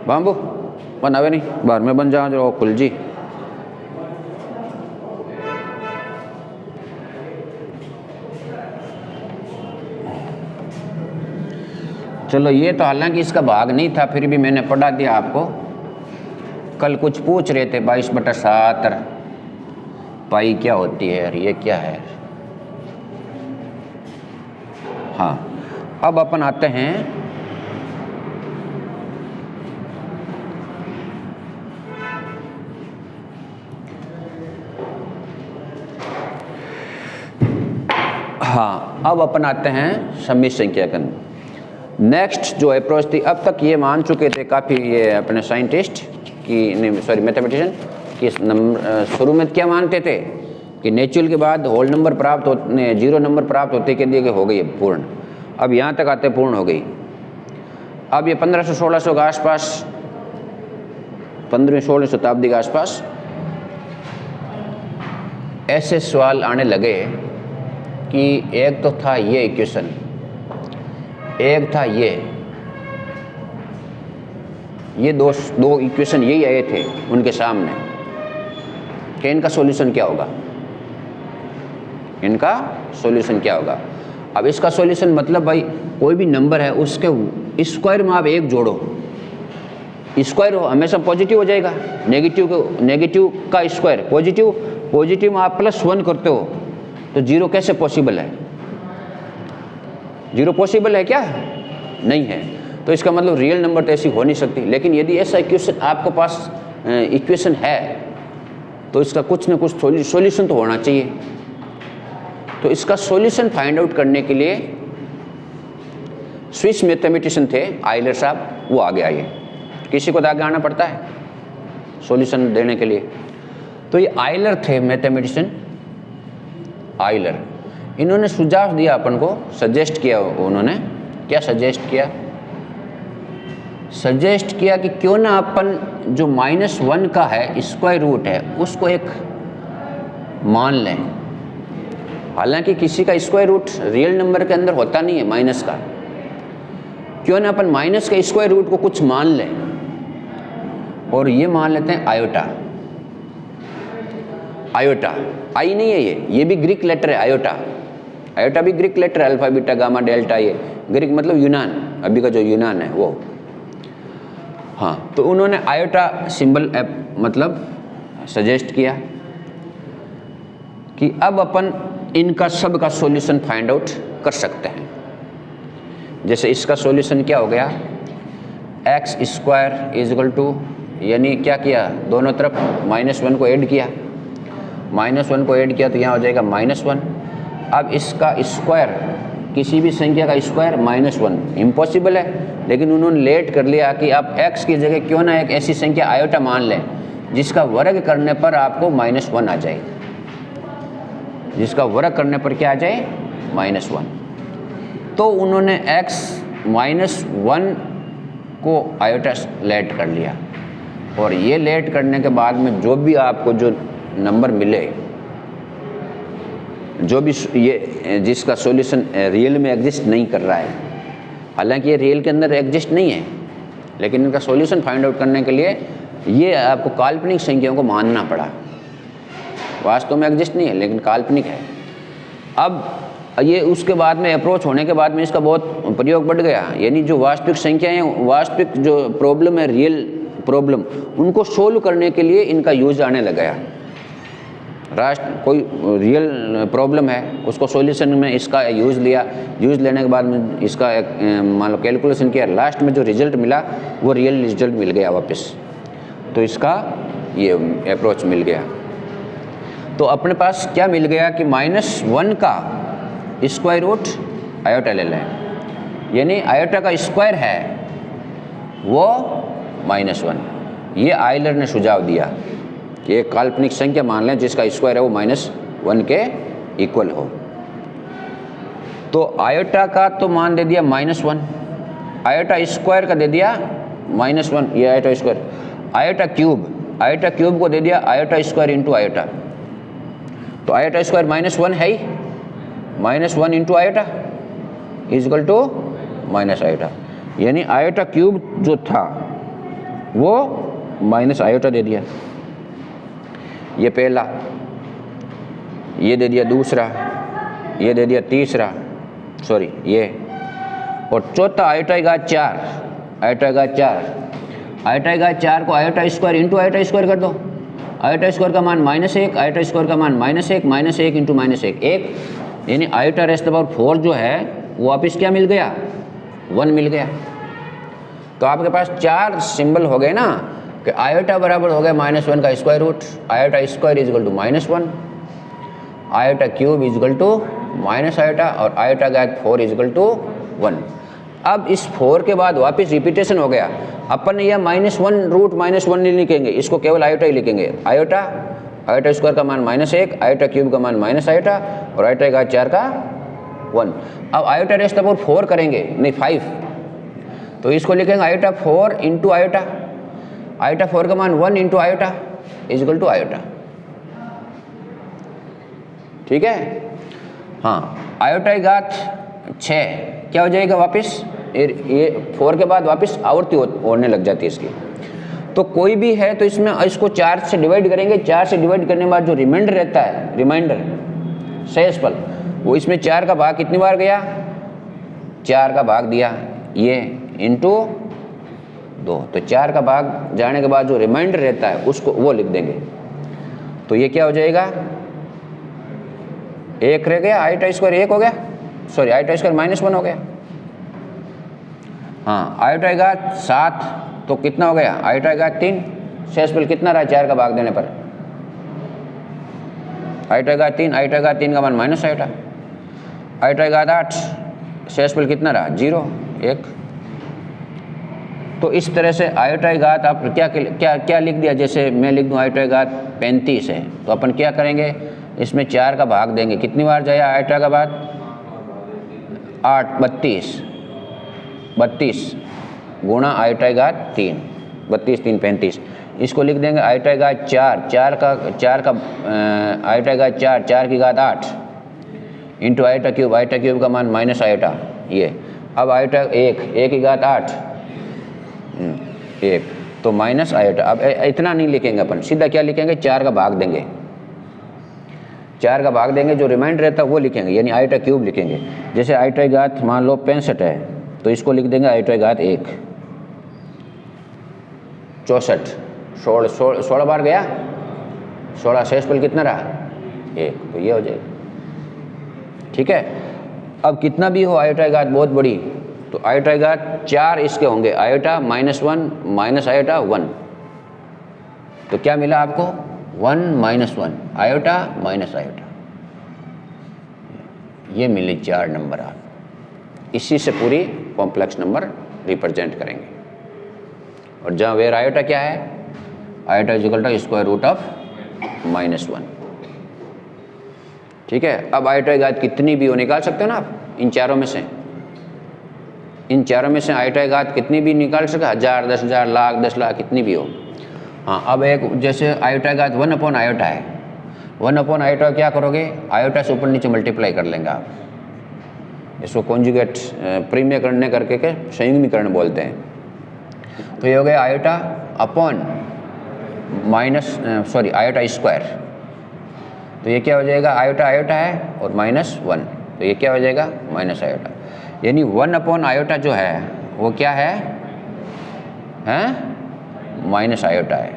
बाबू बनावे नहीं, बाहर में बन जाओ जो कुल जी। चलो ये तो हालांकि इसका भाग नहीं था, फिर भी मैंने पढ़ा दिया आपको। कल कुछ पूछ रहे थे 22/7 पाई क्या होती है और ये क्या है। हाँ अब अपन आते हैं अब अपन आते हैं सम्मिश्र संख्याकन। नेक्स्ट जो अप्रोच थी, अब तक ये मान चुके थे काफ़ी ये अपने साइंटिस्ट कि नहीं सॉरी मैथमेटिशियन कि शुरू में क्या मानते थे कि नेचुरल के बाद होल नंबर प्राप्त होते, जीरो नंबर प्राप्त होते के दिए कि हो गई पूर्ण। अब यहाँ तक आते पूर्ण हो गई। अब ये 1500-1600 के आसपास, 15वीं-16वीं शताब्दी के आसपास ऐसे सवाल आने लगे कि एक तो था ये इक्वेशन, एक था ये दो इक्वेशन यही आए थे उनके सामने कि इनका सॉल्यूशन क्या होगा, इनका सॉल्यूशन क्या होगा। अब इसका सॉल्यूशन मतलब भाई कोई भी नंबर है उसके स्क्वायर में आप एक जोड़ो, स्क्वायर हमेशा पॉजिटिव हो जाएगा, नेगेटिव का स्क्वायर पॉजिटिव में आप +1 करते हो तो जीरो कैसे पॉसिबल है, जीरो पॉसिबल है क्या, नहीं है। तो इसका मतलब रियल नंबर तो ऐसी हो नहीं सकती। लेकिन यदि ऐसा इक्वेशन आपके पास इक्वेशन है तो इसका कुछ ना कुछ सॉल्यूशन तो होना चाहिए। तो इसका सॉल्यूशन फाइंड आउट करने के लिए स्विस मैथमेटिशियन थे आइलर साहब, वो आगे आए। किसी को तो आगे आना पड़ता है सॉल्यूशन देने के लिए। तो ये आइलर थे मैथमेटिशियन आइलर। इन्होंने सुझाव दिया अपन को, सजेस्ट किया। उन्होंने क्या सजेस्ट किया, सजेस्ट किया कि क्यों ना अपन जो -1 का है स्क्वायर रूट है उसको एक मान लें। हालांकि किसी का स्क्वायर रूट रियल नंबर के अंदर होता नहीं है माइनस का, क्यों ना अपन माइनस के स्क्वायर रूट को कुछ मान लें। और ये मान लेते हैं आयोटा। आयोटा आई नहीं है, ये भी ग्रीक लेटर है आयोटा। आयोटा भी ग्रीक लेटर है, अल्फा बीटा गामा डेल्टा। ये ग्रीक मतलब यूनान, अभी का जो यूनान है वो। हाँ तो उन्होंने आयोटा सिंबल मतलब सजेस्ट किया कि अब अपन इनका सब का सॉल्यूशन फाइंड आउट कर सकते हैं। जैसे इसका सॉल्यूशन क्या हो गया, x² यानी क्या किया, दोनों तरफ -1 को ऐड किया, -1 को ऐड किया तो यहाँ हो जाएगा -1। अब इसका स्क्वायर, किसी भी संख्या का स्क्वायर -1 इम्पॉसिबल है, लेकिन उन्होंने लेट कर लिया कि आप x की जगह क्यों ना एक ऐसी संख्या आयोटा मान लें जिसका वर्ग करने पर आपको -1 आ जाए, जिसका वर्ग करने पर क्या आ जाए, -1। तो उन्होंने x-1 को आयोटा लेट कर लिया। और ये लेट करने के बाद में जो भी आपको जो नंबर मिले, जो भी ये जिसका सॉल्यूशन रियल में एग्जिस्ट नहीं कर रहा है, हालांकि ये रियल के अंदर एग्जिस्ट नहीं है, लेकिन इनका सॉल्यूशन फाइंड आउट करने के लिए ये आपको काल्पनिक संख्याओं को मानना पड़ा। वास्तव में एग्जिस्ट नहीं है लेकिन काल्पनिक है। अब ये उसके बाद में अप्रोच होने के बाद में इसका बहुत प्रयोग बढ़ गया, यानी जो वास्तविक संख्याएं, वास्तविक जो प्रॉब्लम है, रियल प्रॉब्लम, उनको सोल्व करने के लिए इनका यूज आने लगा। कोई रियल प्रॉब्लम है उसको सॉल्यूशन में इसका यूज़ लिया, यूज़ लेने के बाद में इसका मान लो कैलकुलेशन किया, लास्ट में जो रिजल्ट मिला वो रियल रिजल्ट मिल गया वापस। तो इसका ये अप्रोच मिल गया। तो अपने पास क्या मिल गया कि -1 का स्क्वायर रूट आयोटा ले लें, यानी आयोटा का स्क्वायर है वो -1। ये आइलर ने सुझाव दिया कि एक काल्पनिक संख्या मान लें जिसका स्क्वायर है वो -1 के इक्वल हो। तो आयोटा का तो मान दे दिया -1, आयोटा स्क्वायर का दे दिया -1, ये आयोटा स्क्वायर, आयोटा क्यूब को दे दिया आयोटा स्क्वायर इंटू आयोटा, तो आयोटा स्क्वायर -1 है ही, -1 into iota is equal to minus iota, यानी आयोटा क्यूब जो था वो माइनस आयोटा दे दिया, ये पहला, ये दे दिया दूसरा, ये दे दिया तीसरा, सॉरी ये, और चौथा आयोटा घात 4, आयोटा घात 4 को iota square into iota square कर दो, आयोटा स्क्वायर का मान -1, आयोटा स्क्वायर का मान -1 इंटू -1, यानी आयोटा रेस्ट द पावर 4 जो है वो वापिस क्या मिल गया, 1 मिल गया। तो आपके पास 4 सिंबल हो गए ना, कि आयोटा बराबर हो गया -1 का square root, iota square is equal to -1, iota cube is equal to minus iota, और आयोटा घात 4 इजगल टू 1। अब इस 4 के बाद वापस रिपीटेशन हो गया, अपन यह -1 रूट -1 नहीं लिखेंगे, इसको केवल आयोटा ही लिखेंगे, आयोटा स्क्वायर का मान -1, आयोटा क्यूब का मान माइनस आयोटा, और आयोटा घात 4 का 1। अब आयोटा रेस्ट पावर 4 करेंगे, नहीं 5, तो इसको लिखेंगे आयोटा 4 इंटू आयोटा, आयोटा 4 का मान 1 into iota is equal to iota, ठीक है। हाँ, आयोटा घात 6 क्या हो जाएगा वापस, ये 4 के बाद वापस आवृत्ति होने लग जाती है इसकी। तो कोई भी है तो इसमें इसको 4 से डिवाइड करेंगे, 4 से डिवाइड करने के बाद जो रिमाइंडर रहता है, रिमाइंडर शेषफल, वो इसमें 4 का भाग कितनी बार गया, 4 का भाग दिया ये इंटू 2, तो 4 का भाग जाने के बाद जो रिमाइंडर रहता है उसको वो लिख देंगे। तो ये क्या हो जाएगा, 1 रह गया, आयोटा स्क्वायर 1 हो गया, सॉरी आयोटा स्क्वायर -1 हो गया। हाँ, आयोटा घात 7 तो कितना हो गया, आयोटा घात 3, शेषफल कितना रहा 4 का भाग देने पर, आयोटा घात 3, आयोटा घात 3 का मान माइनस आयोटा, आयोटा घात 8, शेषफल कितना रहा 0, 1। तो इस तरह से आयोटा घात आप क्या लिख दिया, जैसे मैं लिख दूँ आयोटा घात 35 है, तो अपन क्या करेंगे, इसमें 4 का भाग देंगे, कितनी बार जाएगा आयोटा का भाग, 8, 32 गुणा आयोटा घात 3, 32 3 35, इसको लिख देंगे आयोटा घात 4 का आयोटा घात 4 की घात 8 इंटू आयोटा क्यूब का मान माइनस आयोटा, ये अब आयोटा 1 की घात 8 1, तो माइनस आयोटा। अब इतना नहीं लिखेंगे अपन, सीधा क्या लिखेंगे, 4 का भाग देंगे, 4 का भाग देंगे, जो रिमाइंडर रहता है वो लिखेंगे, यानी आयोटा क्यूब लिखेंगे। जैसे आयोटा घात मान लो 65 है, तो इसको लिख देंगे आयोटा घात 1, 64, 16 बार गया, 16, शेषफल कितना रहा 1, तो ये हो जाएगा, ठीक है। अब कितना भी हो आयोटा घात बहुत बड़ी, तो आयोटा घात 4 इसके होंगे, आयोटा -1 माइनस आयोटा 1, तो क्या मिला आपको 1 - 1 आयोटा माइनस आयोटा, ये मिले 4 नंबर। आप इसी से पूरी कॉम्प्लेक्स नंबर रिप्रेजेंट करेंगे। और जहाँ वेर आयोटा क्या है, iota equal to square root of -1, ठीक है। अब आयोटा घात कितनी भी हो निकाल सकते हो ना आप, इन चारों में से, आयोटा घात कितनी भी निकाल सके, 1000 10,000 लाख 10 लाख कितनी भी हो। हाँ, अब एक जैसे आयोटा घात 1 आयोटा है, 1 आयोटा क्या करोगे, आयोटा से ऊपर नीचे मल्टीप्लाई कर लेंगे आप, इसको कॉन्जुगेट प्रीमेय करने करके के संयुग्मीकरण बोलते हैं। तो ये हो गया आयोटा अपॉन आयोटा स्क्वायर, तो ये क्या हो जाएगा, आयोटा है और -1, तो ये क्या हो जाएगा माइनस आयोटा, यानी 1 आयोटा जो है वो क्या है, माइनस आयोटा है।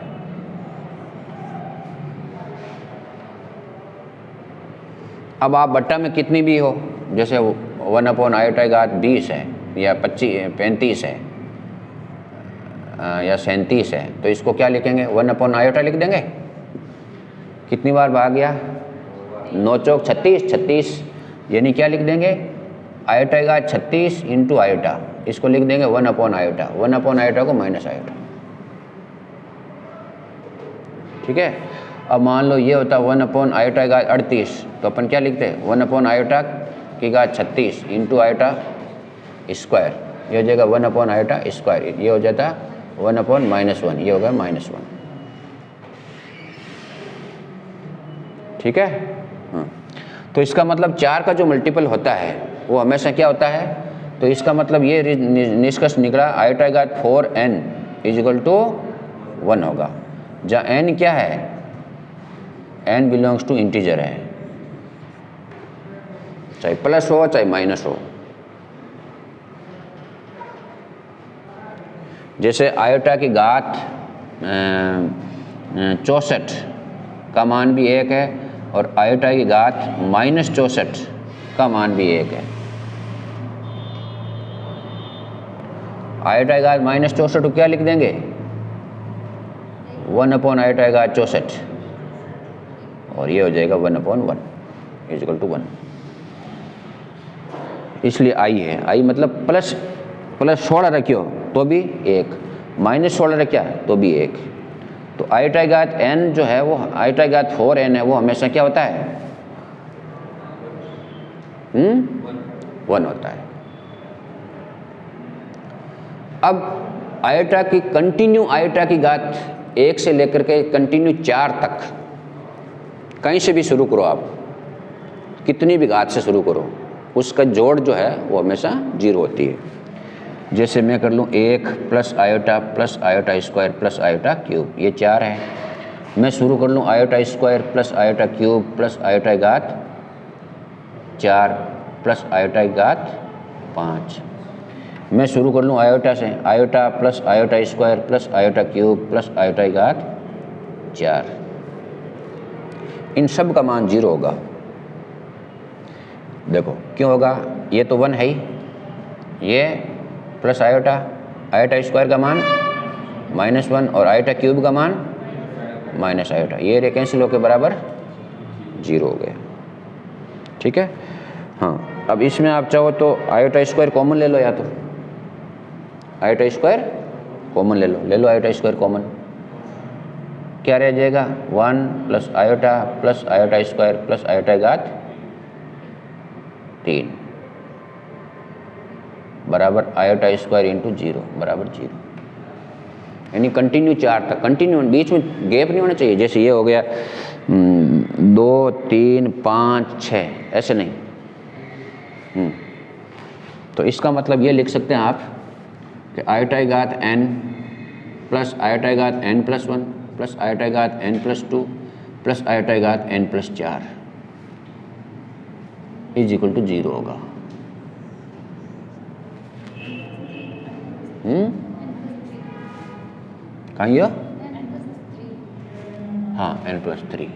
अब आप बट्टा में कितनी भी हो, जैसे 1 आयोटा घात 20 है या 35 है या 37 है, तो इसको क्या लिखेंगे, 1 आयोटा लिख देंगे, कितनी बार भाग गया, 9 चौक 36, यानी क्या लिख देंगे, आयोटा घात 36 इंटू आयोटा, इसको लिख देंगे 1 आयोटा, 1 आयोटा को माइनस आयोटा, ठीक है। अब मान लो ये होता 1 आयोटा घात 38, तो अपन क्या लिखते हैं, 1 आयोटा की घात 36 इंटू आयोटा स्क्वायर, ये हो जाएगा 1 आयोटा स्क्वायर, ये हो जाता 1/-1, ये होगा -1। ठीक है। हाँ, तो इसका मतलब 4 का जो मल्टीपल होता है वो हमेशा क्या होता है, तो इसका मतलब ये निष्कर्ष निकला आयोटा की घात 4n = 1 होगा, जहाँ n क्या है, n बिलोंग्स टू इंटीजर है, चाहे प्लस हो चाहे माइनस हो। जैसे आयोटा की घात 64 का मान भी 1 है और आयोटा की घात -64 का मान भी 1 है। आयोटा की घात -64 को क्या लिख देंगे, 1/आयोटा की घात 64, और ये हो जाएगा 1/1 = 1। इसलिए आई है, आई मतलब प्लस 16 रखियो तो भी 1, -16 रखा तो भी 1। तो आयोटा की घात n जो है वो आयोटा की घात 4n है, वो हमेशा क्या होता है, 1 होता है। अब आयोटा की कंटिन्यू आयोटा की घात 1 से लेकर के कंटिन्यू 4 तक कहीं से भी शुरू करो आप, कितनी भी घात से शुरू करो, उसका जोड़ जो है वो हमेशा 0 होती है। जैसे मैं कर लूँ 1 + iota square plus iota cube, ये 4 है। मैं शुरू कर लूँ iota square plus iota cube plus iota की घात 4 प्लस आयोटा की घात 5। मैं शुरू कर लूँ आयोटा से, iota plus iota square plus iota cube plus iota की घात 4, इन सब का मान 0 होगा। देखो क्यों होगा, ये तो 1 है ही, ये प्लस आयोटा स्क्वायर का मान -1 और आयोटा क्यूब का मान माइनस आयोटा, ये रे कैंसिल होकर बराबर 0 हो गया। ठीक है। हाँ, अब इसमें आप चाहो तो आयोटा स्क्वायर कॉमन ले लो, या तो आयोटा स्क्वायर कॉमन ले लो आयोटा स्क्वायर कॉमन, क्या रह जाएगा 1 + आयोटा स्क्वायर प्लस आयोटा की घात 3 बराबर आयोटा स्क्वायर इंटू 0 बराबर 0। यानी कंटिन्यू 4 तक, कंटिन्यू, बीच में गैप नहीं होना चाहिए। जैसे ये हो गया 2 3 5 6, ऐसे नहीं। तो इसका मतलब ये लिख सकते हैं आप कि आयोटा की घात n प्लस आयोटा की घात n+1 प्लस आयोटा की घात n+2 प्लस आयोटा की घात n+4 = 0 होगा। कहाँ ये, हाँ n+3।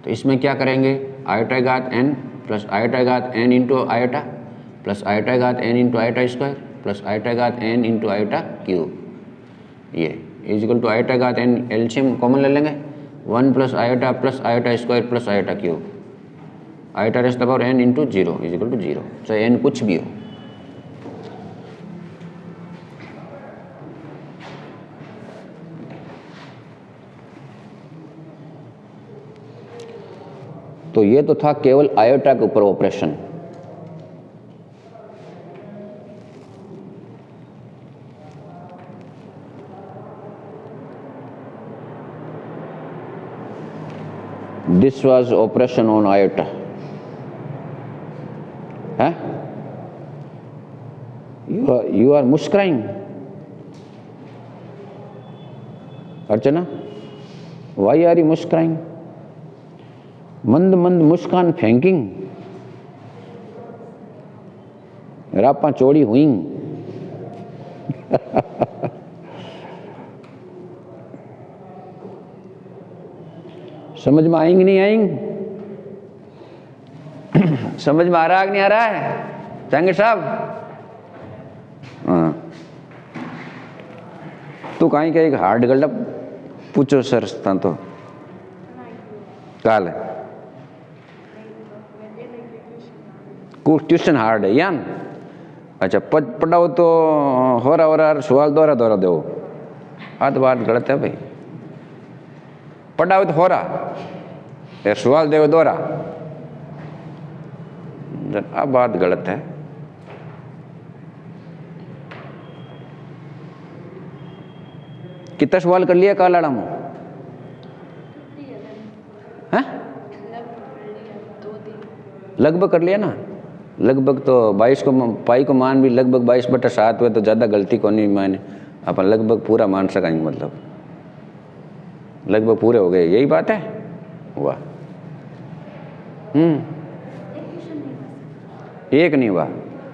तो इसमें क्या करेंगे, आयोटा की घात n प्लस आयोटा की घात n into iota plus iota की घात n into iota square plus iota की घात n इंटू आयोटा क्यूब, ये = आयोटा की घात n एलसीएम कॉमन ले लेंगे, 1 + iota plus iota square plus iota cube, iota raise to the power n into 0 = 0, चाहे n कुछ भी हो। तो ये तो था केवल आयोटा के ऊपर operation. This was operation on iota. है, यू आर मुस्कुराइंग अर्चना, वाई आर यू मुस्कुराइंग, मंद मंद मुस्कान फेंकिंग, रापा चौड़ी हुई। समझ में आएंगे नहीं आएंगे, समझ में आ रहा है कि नहीं आ रहा है जांगीर साहब? हाँ, तू कहीं का एक हार्ड गल्ला पूछो सर तो काल ट्यूशन हार्ड है यान। अच्छा, पढ़ाओ तो हो रहा सवाल दोहरा दो, हाथ बात गलत है भाई। पढ़ाओ तो हो रहा, सवाल दे दोहरा। अब बात गलत है। कितना सवाल कर लिया काला मु है? लगभग कर लिया ना। लगभग तो 22 को पाई को मान भी लगभग 22/7 हुए तो ज़्यादा गलती को नहीं माने अपन लगभग पूरा मान सकेंगे, मतलब लगभग पूरे हो गए, यही बात है। हुआ एक नहीं हुआ,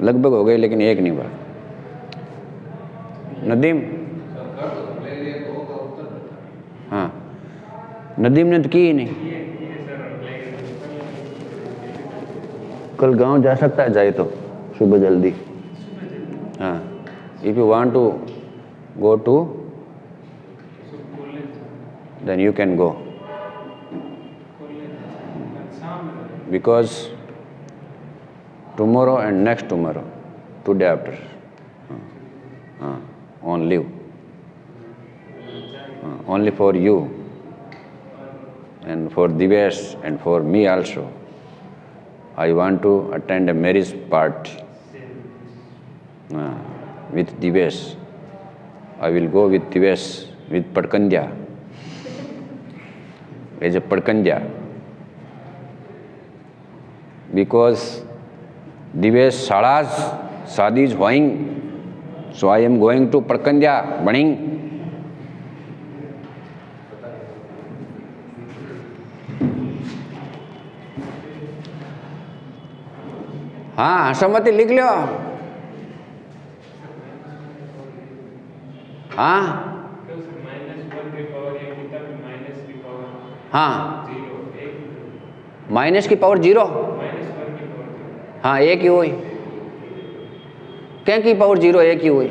लगभग हो गए लेकिन एक नहीं हुआ। नदीम, हाँ नदीम ने तो की ही नहीं। कल गांव जा सकता है, जाए तो सुबह जल्दी। हाँ, if you want to go to then you can go, because tomorrow and next tomorrow, 2 days after, on leave, only for you and for Divesh and for me also. I want to attend a marriage party with Divesh. I will go with Divesh with Padkandya, as a Padkandya, because Divesh Shala's Shadi is going, so I am going to Padkandya Baning. हाँ सहमति लिख लो। हाँ हाँ minus की power 0, हाँ एक ही हुई, क्या की पावर 0 एक ही हुई,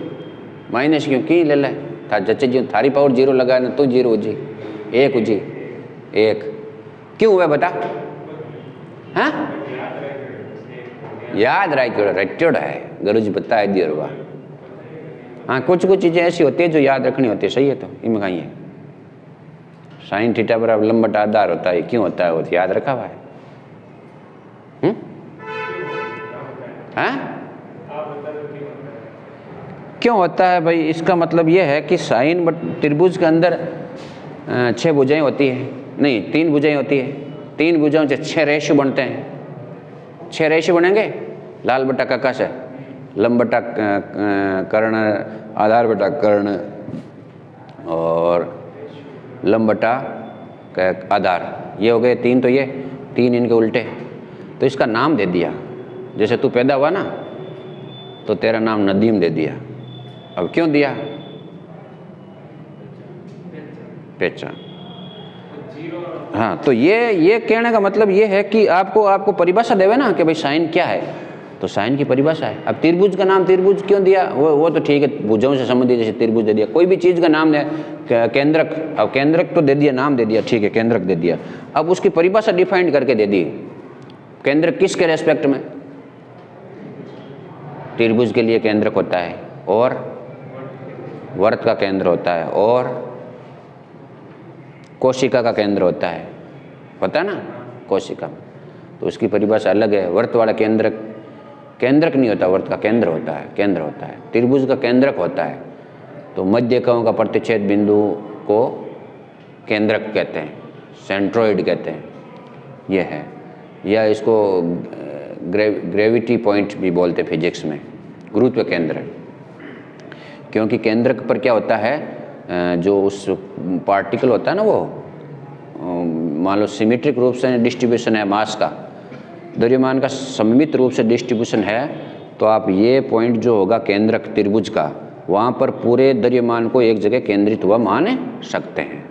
माइनस क्यों की ले ले था जच्चे जी थारी पावर 0 लगा ना तो 0 हो जी, एक हो जी, एक क्यों हुआ बता? हाँ याद रखियोड़ है, गुरु जी बताए दिया रुआ। हाँ कुछ चीज़ें ऐसी होती है जो याद रखनी होती है, सही है। तो इनमें कहीं है साइन थीटा बराबर लंबट आधार होता है, क्यों होता है वो तो याद रखा हुआ है। हाँ क्यों होता है भाई? इसका मतलब ये है कि साइन त्रिभुज के अंदर 6 भुजाएं होती है, नहीं 3 भुजाएं होती है, 3 भुजाओं से 6 रेशो बनते हैं। 6 रेशो बनेंगे लाल बटा काका से, लंब बटा कर्ण, आधार बटा कर्ण और लंब बटा आधार, ये हो गए 3। तो ये 3 इनके उल्टे, तो इसका नाम दे दिया। जैसे तू पैदा हुआ ना तो तेरा नाम नदीम दे दिया। अब क्यों दिया? पहचान। हाँ तो ये कहने का मतलब ये है कि आपको परिभाषा देवे ना कि भाई साइन क्या है, तो साइन की परिभाषा है। अब त्रिभुज का नाम त्रिभुज क्यों दिया, वो तो ठीक है, भुजाओं से संबंधित जैसे त्रिभुज दे दिया। कोई भी चीज़ का नाम दे, केंद्रक, अब केंद्रक तो दे दिया, नाम दे दिया, ठीक है केंद्रक दे दिया। अब उसकी परिभाषा डिफाइंड करके दे दी, केंद्रक किसके रेस्पेक्ट में? त्रिभुज के लिए केंद्रक होता है और वर्त का केंद्र होता है और कोशिका का केंद्र होता है, पता है ना कोशिका में, तो उसकी परिभाषा अलग है। वर्त वाला केंद्रक केंद्रक नहीं होता, वर्त का केंद्र होता है, केंद्र होता है। त्रिभुज का केंद्रक होता है, तो मध्यकोण का प्रतिच्छेद बिंदु को केंद्रक कहते हैं, सेंट्रोइड कहते हैं, ये है। या इसको ग्रेविटी पॉइंट भी बोलते फिजिक्स में, गुरुत्व केंद्र, क्योंकि केंद्रक पर क्या होता है, जो उस पार्टिकल होता है ना वो मान लो सिमेट्रिक रूप से डिस्ट्रीब्यूशन है मास का, द्रव्यमान का सममित रूप से डिस्ट्रीब्यूशन है, तो आप ये पॉइंट जो होगा केंद्रक त्रिभुज का, वहाँ पर पूरे द्रव्यमान को एक जगह केंद्रित हुआ मान सकते हैं।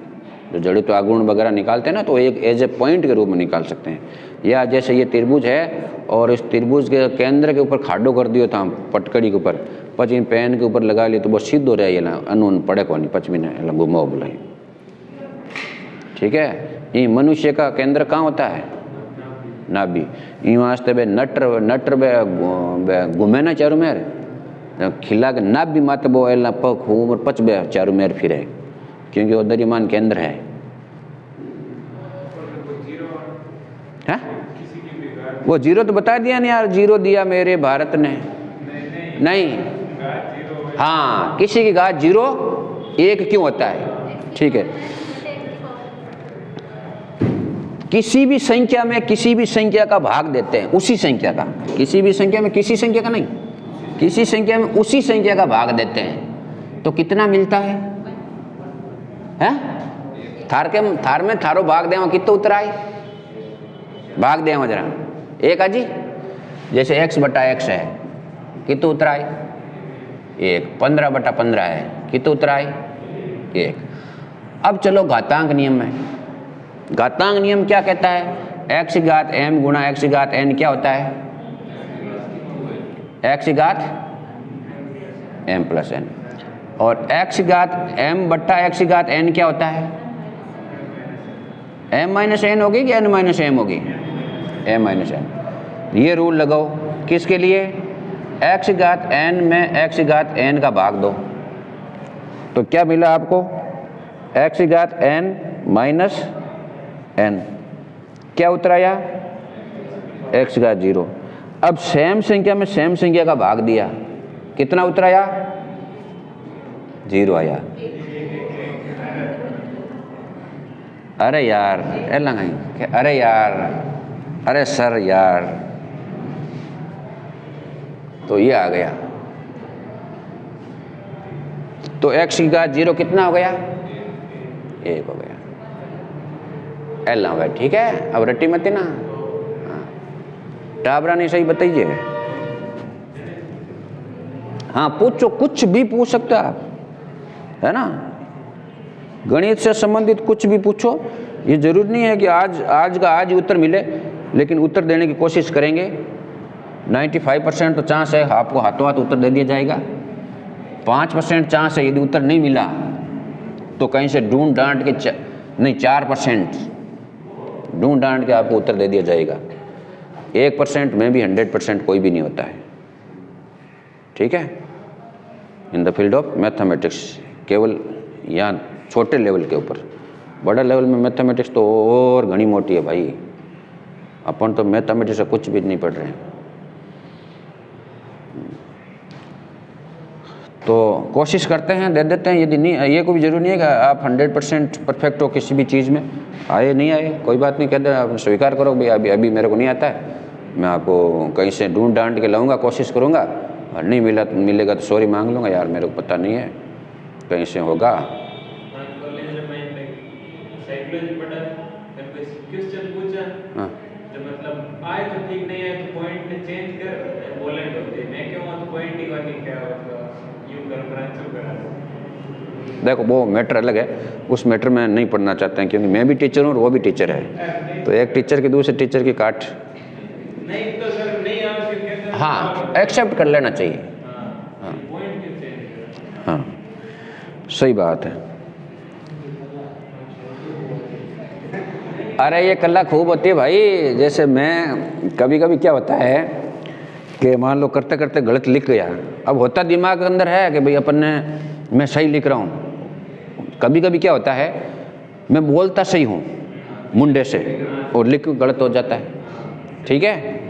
जो जड़ित आगुण वगैरह निकालते हैं ना, तो एक एज ए पॉइंट के रूप में निकाल सकते हैं। या जैसे ये त्रिभुज है और इस त्रिभुज के केंद्र के ऊपर खाडो कर दियो था पटकड़ी के ऊपर, पच इन पेन के ऊपर लगा लिए तो बहुत सिद्ध हो रहा है, ये ना अनून पड़े को नहीं पच भी नहीं घुमाओ बुलाई, ठीक है। ये मनुष्य का केंद्र कहाँ होता है? नाभि। ये वास्ते बे नटर बे घूमे ना चारों मेर खिला के नाभि मात बो एल पग उम्र पच बे चारों मेर फिरे, क्योंकि वो द्रव्यमान केंद्र है। हाँ वो जीरो तो बता दिया नहीं यार, जीरो दिया मेरे भारत ने। नहीं, हाँ, किसी की घात जीरो एक क्यों होता है? ठीक है, किसी भी संख्या में किसी भी संख्या का भाग देते हैं, उसी संख्या का, किसी भी संख्या में किसी संख्या का नहीं, किसी संख्या में उसी संख्या का भाग देते हैं, तो कितना मिलता है? हैं? थार में थारो भाग देवा कितना उतरा है? भाग देवा जरा एक आजी, जैसे x बटा x है, कितना उतरा है? एक। 15 बटा 15 है, कितना उतरा है? एक। अब चलो घातांक नियम में। घातांक नियम क्या कहता है? x घात m गुणा x घात n क्या होता है? x घात m प्लस n। और x घात m बट्टा x घात n क्या होता है? m माइनस n होगी कि n माइनस m होगी? m minus n। ये रूल लगाओ किसके लिए? x घात n में x घात n का भाग दो, तो क्या मिला आपको? x घात n माइनस n क्या उतराया? x घात 0। अब सेम संख्या में सेम संख्या का भाग दिया, कितना उतराया? 0 आया। अरे यार, अरे यार, अरे सर यार, तो ये आ गया। तो x की घात 0 कितना हो गया? 1 हो गया। एल ना भाई, ठीक है, अब रट्टी मत ना। हाँ, टाबरा नहीं सही बताइए। हाँ पूछो, कुछ भी पूछ सकते हो आप, है ना? गणित से संबंधित कुछ भी पूछो। ये जरूरी नहीं है कि आज का आज ही उत्तर मिले, लेकिन उत्तर देने की कोशिश करेंगे। 95% तो चांस है आपको हाथों हाथ उत्तर दे दिया जाएगा। 5% चांस है यदि उत्तर नहीं मिला तो कहीं से ढूंढ डांट के नहीं, 4% ढूंढ डांट के आपको उत्तर दे दिया जाएगा। 1% में भी 100% कोई भी नहीं होता है, ठीक है? In the field of mathematics, केवल यहाँ छोटे लेवल के ऊपर। बड़ा लेवल में मैथमेटिक्स तो और घनी मोटी है भाई, अपन तो मैथमेटिक्स से कुछ भी नहीं पढ़ रहे हैं। तो कोशिश करते हैं, दे देते हैं। यदि नहीं, ये कोई जरूरी नहीं है कि आप 100% परफेक्ट हो किसी भी चीज़ में। आए नहीं आए कोई बात नहीं, कहते आप स्वीकार करो भाई अभी मेरे को नहीं आता है, मैं आपको कहीं से ढूंढ डांट के लाऊंगा, कोशिश करूंगा, और नहीं मिलेगा तो सॉरी मांग लूँगा, यार मेरे को पता नहीं है, कहीं से होगा। हाँ, मतलब आए तो ठीक नहीं है तो पॉइंट चेंज कर बोलेंगे होते, मैं क्यों तो पॉइंट ही करनी क्या यूं कर ब्रांच करा। देखो वो मैटर अलग है, उस मैटर में नहीं पढ़ना चाहते हैं, क्योंकि मैं भी टीचर हूँ और वो भी टीचर है, तो एक टीचर की दूसरे टीचर की काट नहीं तो सर नहीं आप कहते हैं। हाँ, एक्सेप्ट कर लेना चाहिए। हाँ हाँ, सही बात है। अरे ये कला खूब होती है भाई। जैसे मैं कभी कभी क्या होता है कि मान लो करते करते गलत लिख गया, अब होता दिमाग के अंदर है कि भाई अपन ने, मैं सही लिख रहा हूँ। कभी कभी क्या होता है, मैं बोलता सही हूँ मुंडे से और लिख गलत हो जाता है, ठीक है?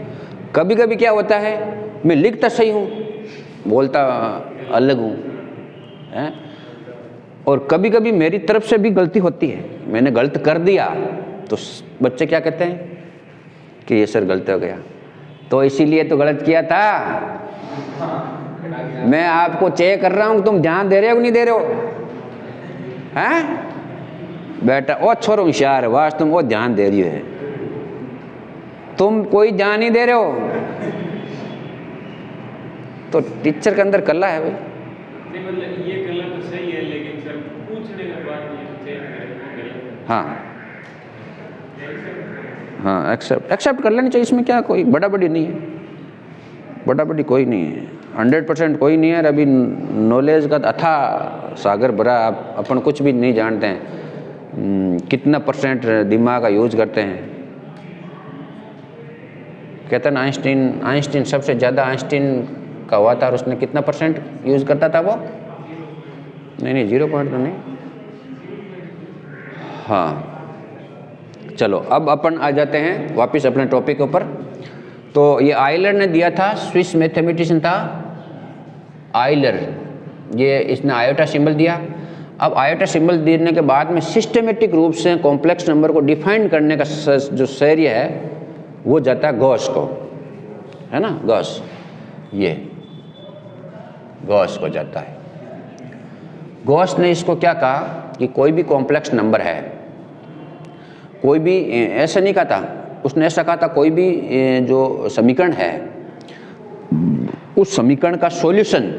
कभी कभी क्या होता है, मैं लिखता सही हूँ बोलता अलग हूँ, हैं? और कभी कभी मेरी तरफ से भी गलती होती है, मैंने गलत कर दिया तो बच्चे क्या कहते हैं कि ये सर गलत हो गया, तो इसीलिए तो गलत किया था। मैं आपको चेक कर रहा हूँ कि तुम ध्यान दे रहे हो कि नहीं दे रहे हो, हैं? बेटा ओ छोरो होशियार है, वास तुम वो ध्यान दे रही है, तुम कोई ध्यान नहीं दे रहे हो। तो टीचर के अंदर कला है भाई। नहीं मतलब ये कला तो सही है, लेकिन सर पूछने के बाद ये चेंज करें। हाँ हाँ, एक्सेप्ट कर लेनी चाहिए, इसमें क्या कोई बड़ा बड़ी नहीं है, बड़ा बड़ी कोई नहीं है, 100% कोई नहीं है। अभी नॉलेज का अथाह सागर भरा, आप अपन कुछ भी नहीं जानते हैं, कितना % दिमाग का यूज करते हैं। कहते हैं आइंस्टीन सबसे ज़्यादा आइंस्टीन का हुआ था, और उसने कितना % यूज करता था वो? नहीं 0 पॉइंट तो नहीं, हाँ चलो अब अपन आ जाते हैं वापस अपने टॉपिक के ऊपर। तो ये आयलर ने दिया था, स्विस मैथमेटिशियन था आयलर, ये इसने आयोटा सिंबल दिया। अब आयोटा सिंबल देने के बाद में सिस्टमेटिक रूप से कॉम्प्लेक्स नंबर को डिफाइन करने का जो श्रेय है वो जाता है गॉस को, है ना, गॉस, ये गॉस को जाता है। गॉस ने इसको क्या कहा कि कोई भी कॉम्प्लेक्स नंबर है, कोई भी, ऐसा नहीं कहा था, उसने ऐसा कहा था कोई भी जो समीकरण है उस समीकरण का सॉल्यूशन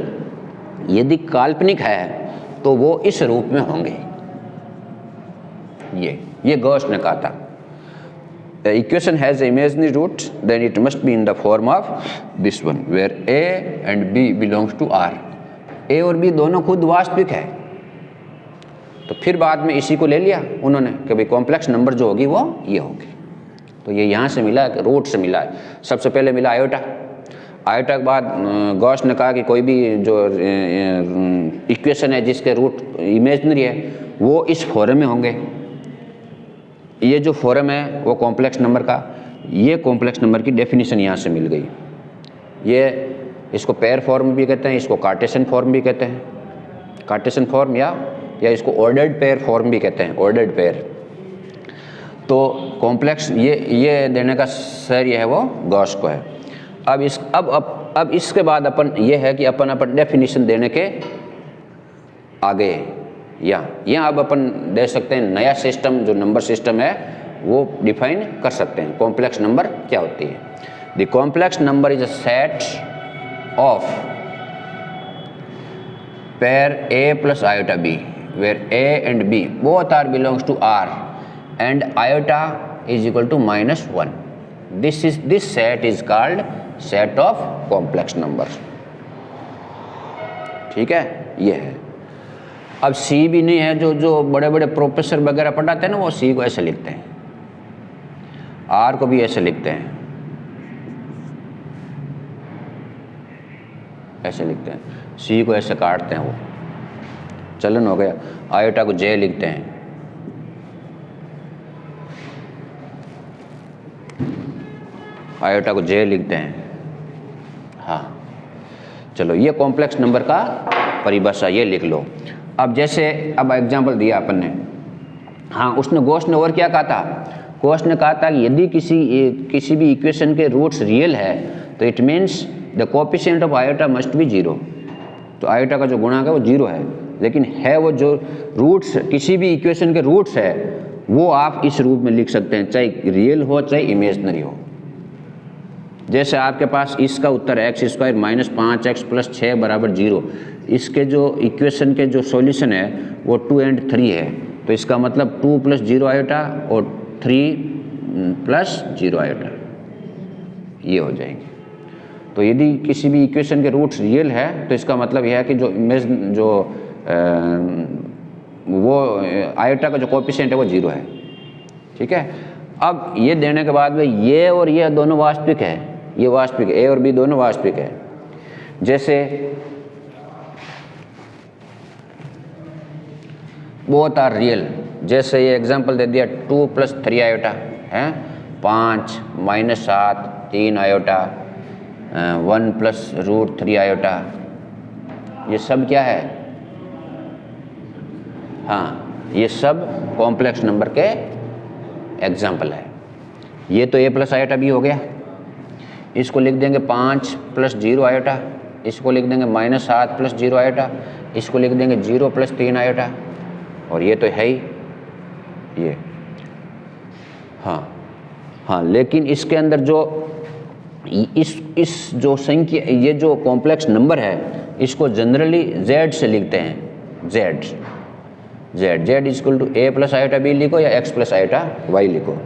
यदि काल्पनिक है तो वो इस रूप में होंगे। ये गॉस ने कहा था, the equation has a imaginary root then it must be in the form of this one where a and B belongs to R. A और बी दोनों खुद वास्तविक है। तो फिर बाद में इसी को ले लिया उन्होंने कि भाई कॉम्प्लेक्स नंबर जो होगी वो ये होगी। तो ये यहाँ से मिला है, रूट से मिला है। सबसे पहले मिला आयोटा, आयोटा के बाद गॉस ने कहा कि कोई भी जो इक्वेशन है जिसके रूट इमेजिनरी है वो इस फॉर्म में होंगे। ये जो फॉर्म है वो कॉम्प्लेक्स नंबर का, ये कॉम्प्लेक्स नंबर की डेफिनेशन यहाँ से मिल गई। ये इसको पेयर फॉर्म भी कहते हैं, इसको कार्टेशियन फॉर्म भी कहते हैं, कार्टेशियन फॉर्म या इसको ऑर्डर्ड पेयर फॉर्म भी कहते हैं, ऑर्डर्ड पेयर। तो कॉम्प्लेक्स ये देने का श्रेय है वो गॉस को है। अब इसके बाद अपन ये है कि अपन डेफिनेशन देने के आगे यहाँ अब अपन दे सकते हैं नया सिस्टम, जो नंबर सिस्टम है वो डिफाइन कर सकते हैं। कॉम्प्लेक्स नंबर क्या होती है? The complex number is a set of pair A plus iota B where A and B both are belongs to R and iota is equal to -1. This set is called set of complex numbers. ठीक है, ये है। अब C भी नहीं है, जो बड़े बड़े प्रोफेसर वगैरह पढ़ाते हैं ना वो C को ऐसे लिखते हैं, R को भी ऐसे लिखते हैं, ऐसे लिखते हैं, C को ऐसे काटते हैं, वो चलन हो गया। आयोटा को J लिखते हैं, आयोटा को J लिखते हैं। हाँ चलो, ये कॉम्प्लेक्स नंबर का परिभाषा ये लिख लो। अब जैसे अब एग्जांपल दिया अपन ने, हाँ उसने गॉस ने और क्या कहा था? गॉस ने कहा था कि यदि किसी भी इक्वेशन के रूट्स रियल है तो it means the coefficient of iota must be 0। तो आयोटा का जो गुणांक है वो 0 है, लेकिन है वो जो रूट्स किसी भी इक्वेशन के रूट्स है वो आप इस रूप में लिख सकते हैं, चाहे रियल हो चाहे इमेजिनरी हो। जैसे आपके पास इसका उत्तर x² - 5x + 6 = 0, इसके जो इक्वेशन के जो सॉल्यूशन है वो 2 and 3 है। तो इसका मतलब 2 + 0 आयोटा और 3 + 0 आयोटा, ये हो जाएंगे। तो यदि किसी भी इक्वेशन के रूट्स रियल है तो इसका मतलब यह है कि वो आयोटा का जो कोएफिशिएंट है वो 0 है। ठीक है, अब ये देने के बाद में ये और ये दोनों वास्तविक है, ये वास्तविक है, A और B दोनों वास्तविक है। जैसे बोथ आर रियल, जैसे ये एग्जांपल दे दिया 2 + 3 आयोटा है, 5 - 7 3 आयोटा, 1 + √3 आयोटा, ये सब क्या है? हाँ ये सब कॉम्प्लेक्स नंबर के एग्जाम्पल है। ये तो A + आयोटा B हो गया, इसको लिख देंगे 5 + 0 आयोटा, इसको लिख देंगे -7 + 0 आयोटा, इसको लिख देंगे 0 + 3 आयोटा, और ये तो है ही ये। हाँ लेकिन इसके अंदर जो इस जो संख्या, ये जो कॉम्प्लेक्स नंबर है इसको जनरली Z से लिखते हैं, Z = A + आयोटा B लिखो या x + आयोटा y लिखो,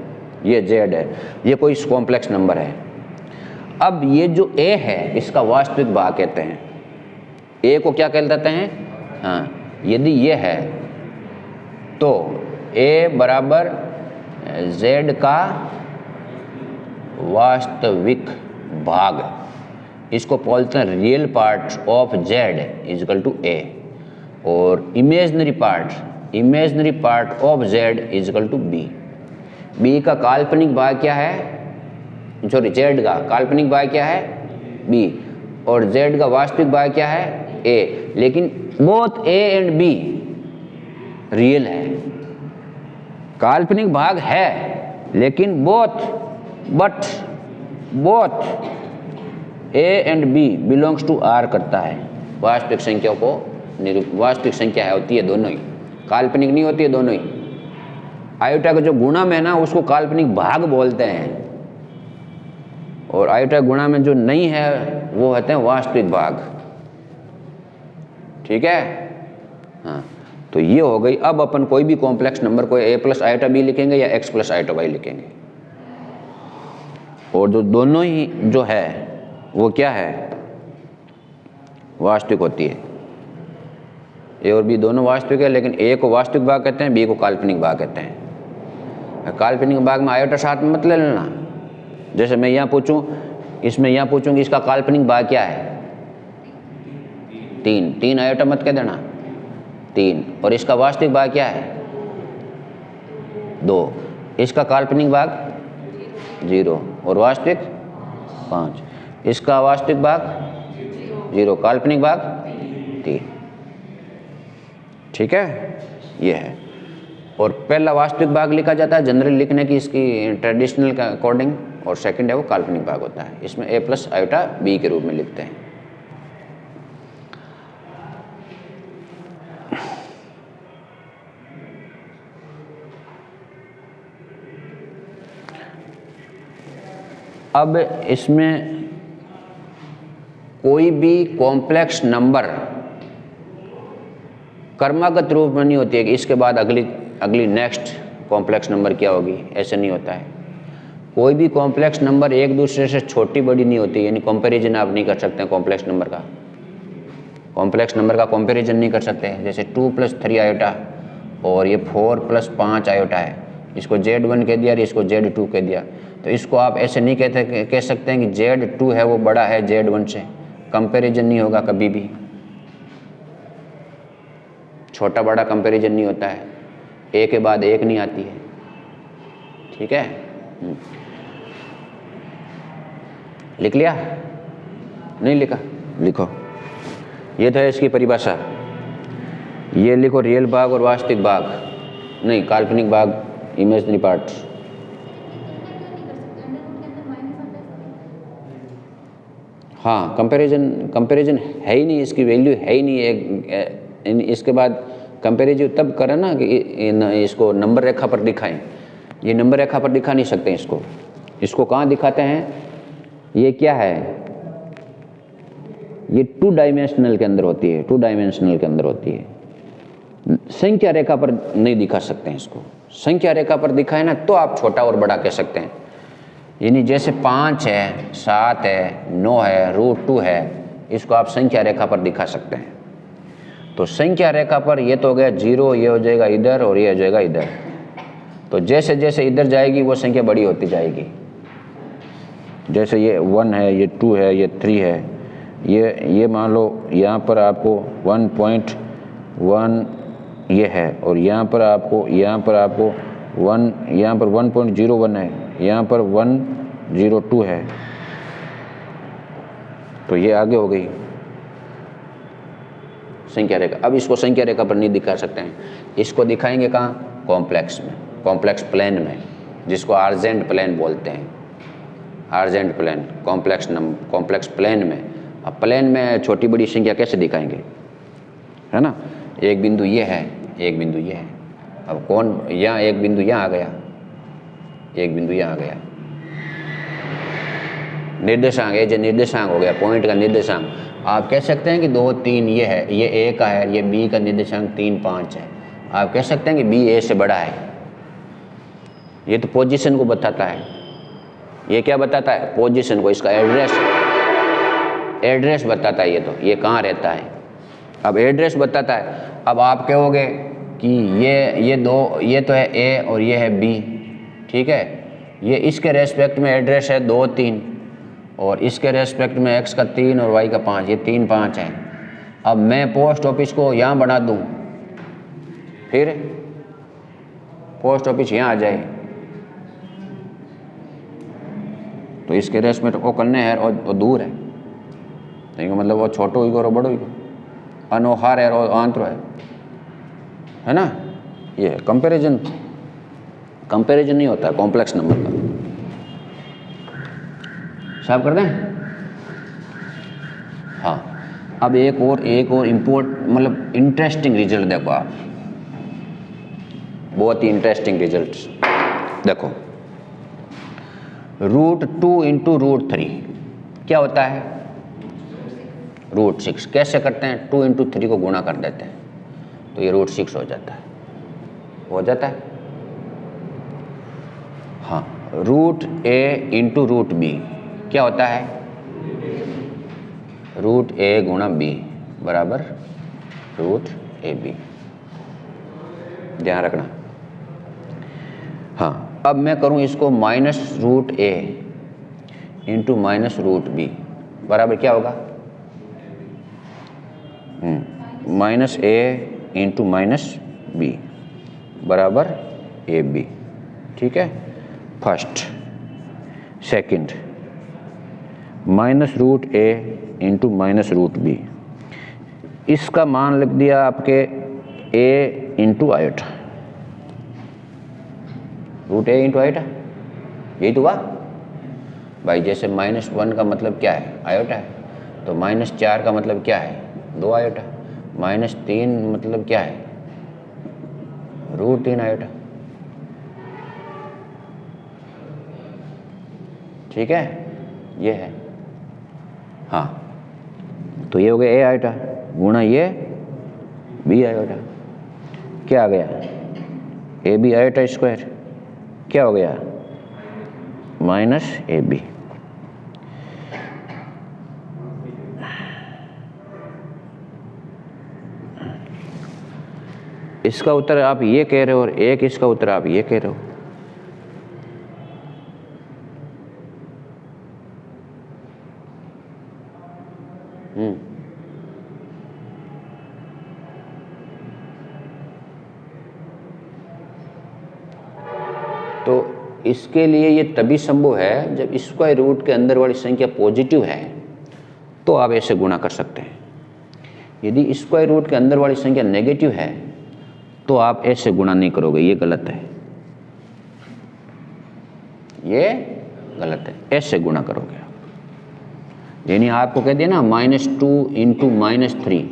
ये Z है, ये कोई कॉम्प्लेक्स नंबर है। अब ये जो A है इसका वास्तविक भाग कहते हैं, A को क्या कहते हैं? हाँ यदि ये है तो A बराबर Z का वास्तविक भाग, इसको बोलते हैं real part of Z = A, और imaginary part of Z = B। B का काल्पनिक भाग क्या है, सॉरी जेड का काल्पनिक भाग क्या है बी, और जेड का वास्तविक भाग क्या है ए, लेकिन both A and B real है। काल्पनिक भाग है लेकिन both A and B belongs to R करता है। वास्तविक संख्या को वास्तविक संख्या है होती है दोनों ही, काल्पनिक नहीं होती है दोनों ही। आयोटा का जो गुणम है ना उसको काल्पनिक भाग बोलते हैं, और आयोटा गुणा में जो नहीं है वो होते हैं वास्तविक भाग। ठीक है, हाँ। तो ये हो गई। अब अपन कोई भी कॉम्प्लेक्स नंबर को ए प्लस आयोटा बी लिखेंगे या एक्स प्लस आयोटा वाई लिखेंगे, और जो दोनों ही जो है वो क्या है वास्तविक होती है। ए और बी दोनों वास्तविक है, लेकिन ए को वास्तविक भाग कहते हैं, बी को काल्पनिक भाग कहते हैं। काल्पनिक भाग में आयोटा साथ में मत ले लेना। जैसे मैं यहाँ पूछूं, इसमें यहाँ पूछूंगी इसका काल्पनिक भाग क्या है 3 आयोटा मत कह देना 3, और इसका वास्तविक भाग क्या है 2, इसका काल्पनिक भाग 0 और वास्तविक 5, इसका वास्तविक भाग 0, काल्पनिक भाग 3। ठीक है, ये है। और पहला वास्तविक भाग लिखा जाता है जनरल लिखने की इसकी ट्रेडिशनल का अकॉर्डिंग, और सेकंड है वो काल्पनिक भाग होता है। इसमें ए प्लस आयोटा बी के रूप में लिखते हैं। अब इसमें कोई भी कॉम्प्लेक्स नंबर क्रमागत रूप में नहीं होती है कि इसके बाद अगली नेक्स्ट कॉम्प्लेक्स नंबर क्या होगी, ऐसे नहीं होता है। कोई भी कॉम्प्लेक्स नंबर एक दूसरे से छोटी बड़ी नहीं होती, यानी कंपैरिजन आप नहीं कर सकते हैं कॉम्प्लेक्स नंबर का कंपैरिजन नहीं कर सकते। जैसे 2 + 3 आयोटा और ये 4 + 5 आयोटा है, इसको Z1 कह दिया और इसको Z2 कह दिया, तो इसको आप ऐसे नहीं कह सकते हैं कि Z2 है वो बड़ा है Z1 से, कंपैरिजन नहीं होगा कभी भी, छोटा बड़ा कंपैरिजन नहीं होता है, ए के बाद एक नहीं आती है। ठीक है, लिख लिया? नहीं लिखा? लिखो। ये था इसकी परिभाषा। ये लिखो रियल भाग और वास्तविक भाग, नहीं काल्पनिक भाग, इमेजिनरी पार्ट। हाँ, कंपैरिजन है ही नहीं, इसकी वैल्यू है ही नहीं। इसके बाद कंपैरिजन तब करें ना कि इसको नंबर रेखा पर दिखाएं। ये नंबर रेखा पर दिखा नहीं सकते इसको कहाँ दिखाते हैं? ये क्या है, ये 2 डायमेंशनल के अंदर होती है, 2 डायमेंशनल के अंदर होती है। संख्या रेखा पर नहीं दिखा सकते हैं इसको। संख्या रेखा पर दिखाए ना तो आप छोटा और बड़ा कह सकते हैं। यानी जैसे 5 है, 7 है, 9 है, √2 है, इसको आप संख्या रेखा पर दिखा सकते हैं। तो संख्या रेखा पर ये तो हो गया 0, ये हो जाएगा इधर और ये हो जाएगा इधर। तो जैसे जैसे इधर जाएगी वो संख्या बड़ी होती जाएगी। जैसे ये 1 है, ये 2 है, ये 3 है, ये मान लो यहाँ पर आपको 1.1 ये है, और यहाँ पर आपको 1, यहाँ पर 1.01 है, यहाँ पर 102 है, तो ये आगे हो गई संख्या रेखा। अब इसको संख्या रेखा पर नहीं दिखा सकते हैं, इसको दिखाएंगे कहाँ? कॉम्प्लेक्स में, कॉम्प्लेक्स प्लेन में, जिसको आर्जेंट प्लेन बोलते हैं। आर्जेंट प्लेन, कॉम्प्लेक्स प्लेन में। अब प्लेन में छोटी बड़ी संख्या कैसे दिखाएंगे, है ना? एक बिंदु ये है, एक बिंदु ये है। अब कौन, यहाँ एक बिंदु यहाँ आ गया, एक बिंदु यहाँ आ गया, निर्देशांक, ये जो निर्देशांक हो गया, पॉइंट का निर्देशांक। आप कह सकते हैं कि 2, 3 ये है, ये ए का है, ये बी का निर्देशांक 3, 5 है। आप कह सकते हैं कि बी ए से बड़ा है। ये तो पोजीशन को बताता है। ये क्या बताता है? पोजीशन को, इसका एड्रेस बताता है। ये कहाँ रहता है, अब एड्रेस बताता है। अब आप कहोगे कि ये तो है ए और ये है बी, ठीक है, ये इसके रेस्पेक्ट में एड्रेस है 2, 3, और इसके रेस्पेक्ट में x का 3 और y का 5, ये 3, 5 है। अब मैं पोस्ट ऑफिस को यहाँ बना दूँ, फिर पोस्ट ऑफिस यहाँ आ जाए, तो इसके रेस में वो कन्ने है और दूर है, तो मतलब वो छोटो ही और बड़ो ही अनोहार है और आंतरो है ना। ये कंपैरिजन नहीं होता कॉम्प्लेक्स नंबर का। साफ कर दें। हाँ, अब एक और मतलब इंटरेस्टिंग रिजल्ट देखो आप, बहुत ही इंटरेस्टिंग रिजल्ट देखो। √2 × √3 क्या होता है? √6। कैसे करते हैं? 2 × 3 को गुणा कर देते हैं तो ये √6 हो जाता है। हाँ, √a × √b क्या होता है? √a × b बराबर √ab। ध्यान रखना। हाँ, अब मैं करूं इसको -√a × -√b बराबर क्या होगा? -a × -b बराबर ab। ठीक है, फर्स्ट। सेकंड, -√a × -√b, इसका मान लिख दिया आपके a × आयोटा। √a × आयोटा, यही तो हुआ भाई। जैसे -1 का मतलब क्या है? आयोटा है। तो -4 का मतलब क्या है? 2 आयोटा। -3 मतलब क्या है? √3 आयोटा। ठीक है, ये है। हाँ, तो ये हो गया a आयोटा गुणा ये b आयोटा। क्या आ गया? ab आयोटा स्क्वायर क्या हो गया? -ab। इसका उत्तर आप ये कह रहे हो और एक इसका उत्तर आप ये कह रहे हो। तो इसके लिए ये तभी संभव है जब स्क्वायर रूट के अंदर वाली संख्या पॉजिटिव है, तो आप ऐसे गुणा कर सकते हैं। यदि स्क्वायर रूट के अंदर वाली संख्या नेगेटिव है तो आप ऐसे गुणा नहीं करोगे, ये गलत है। ये गलत है, ऐसे गुणा करोगे आप। यानी आपको कह दिया ना -2 × -3,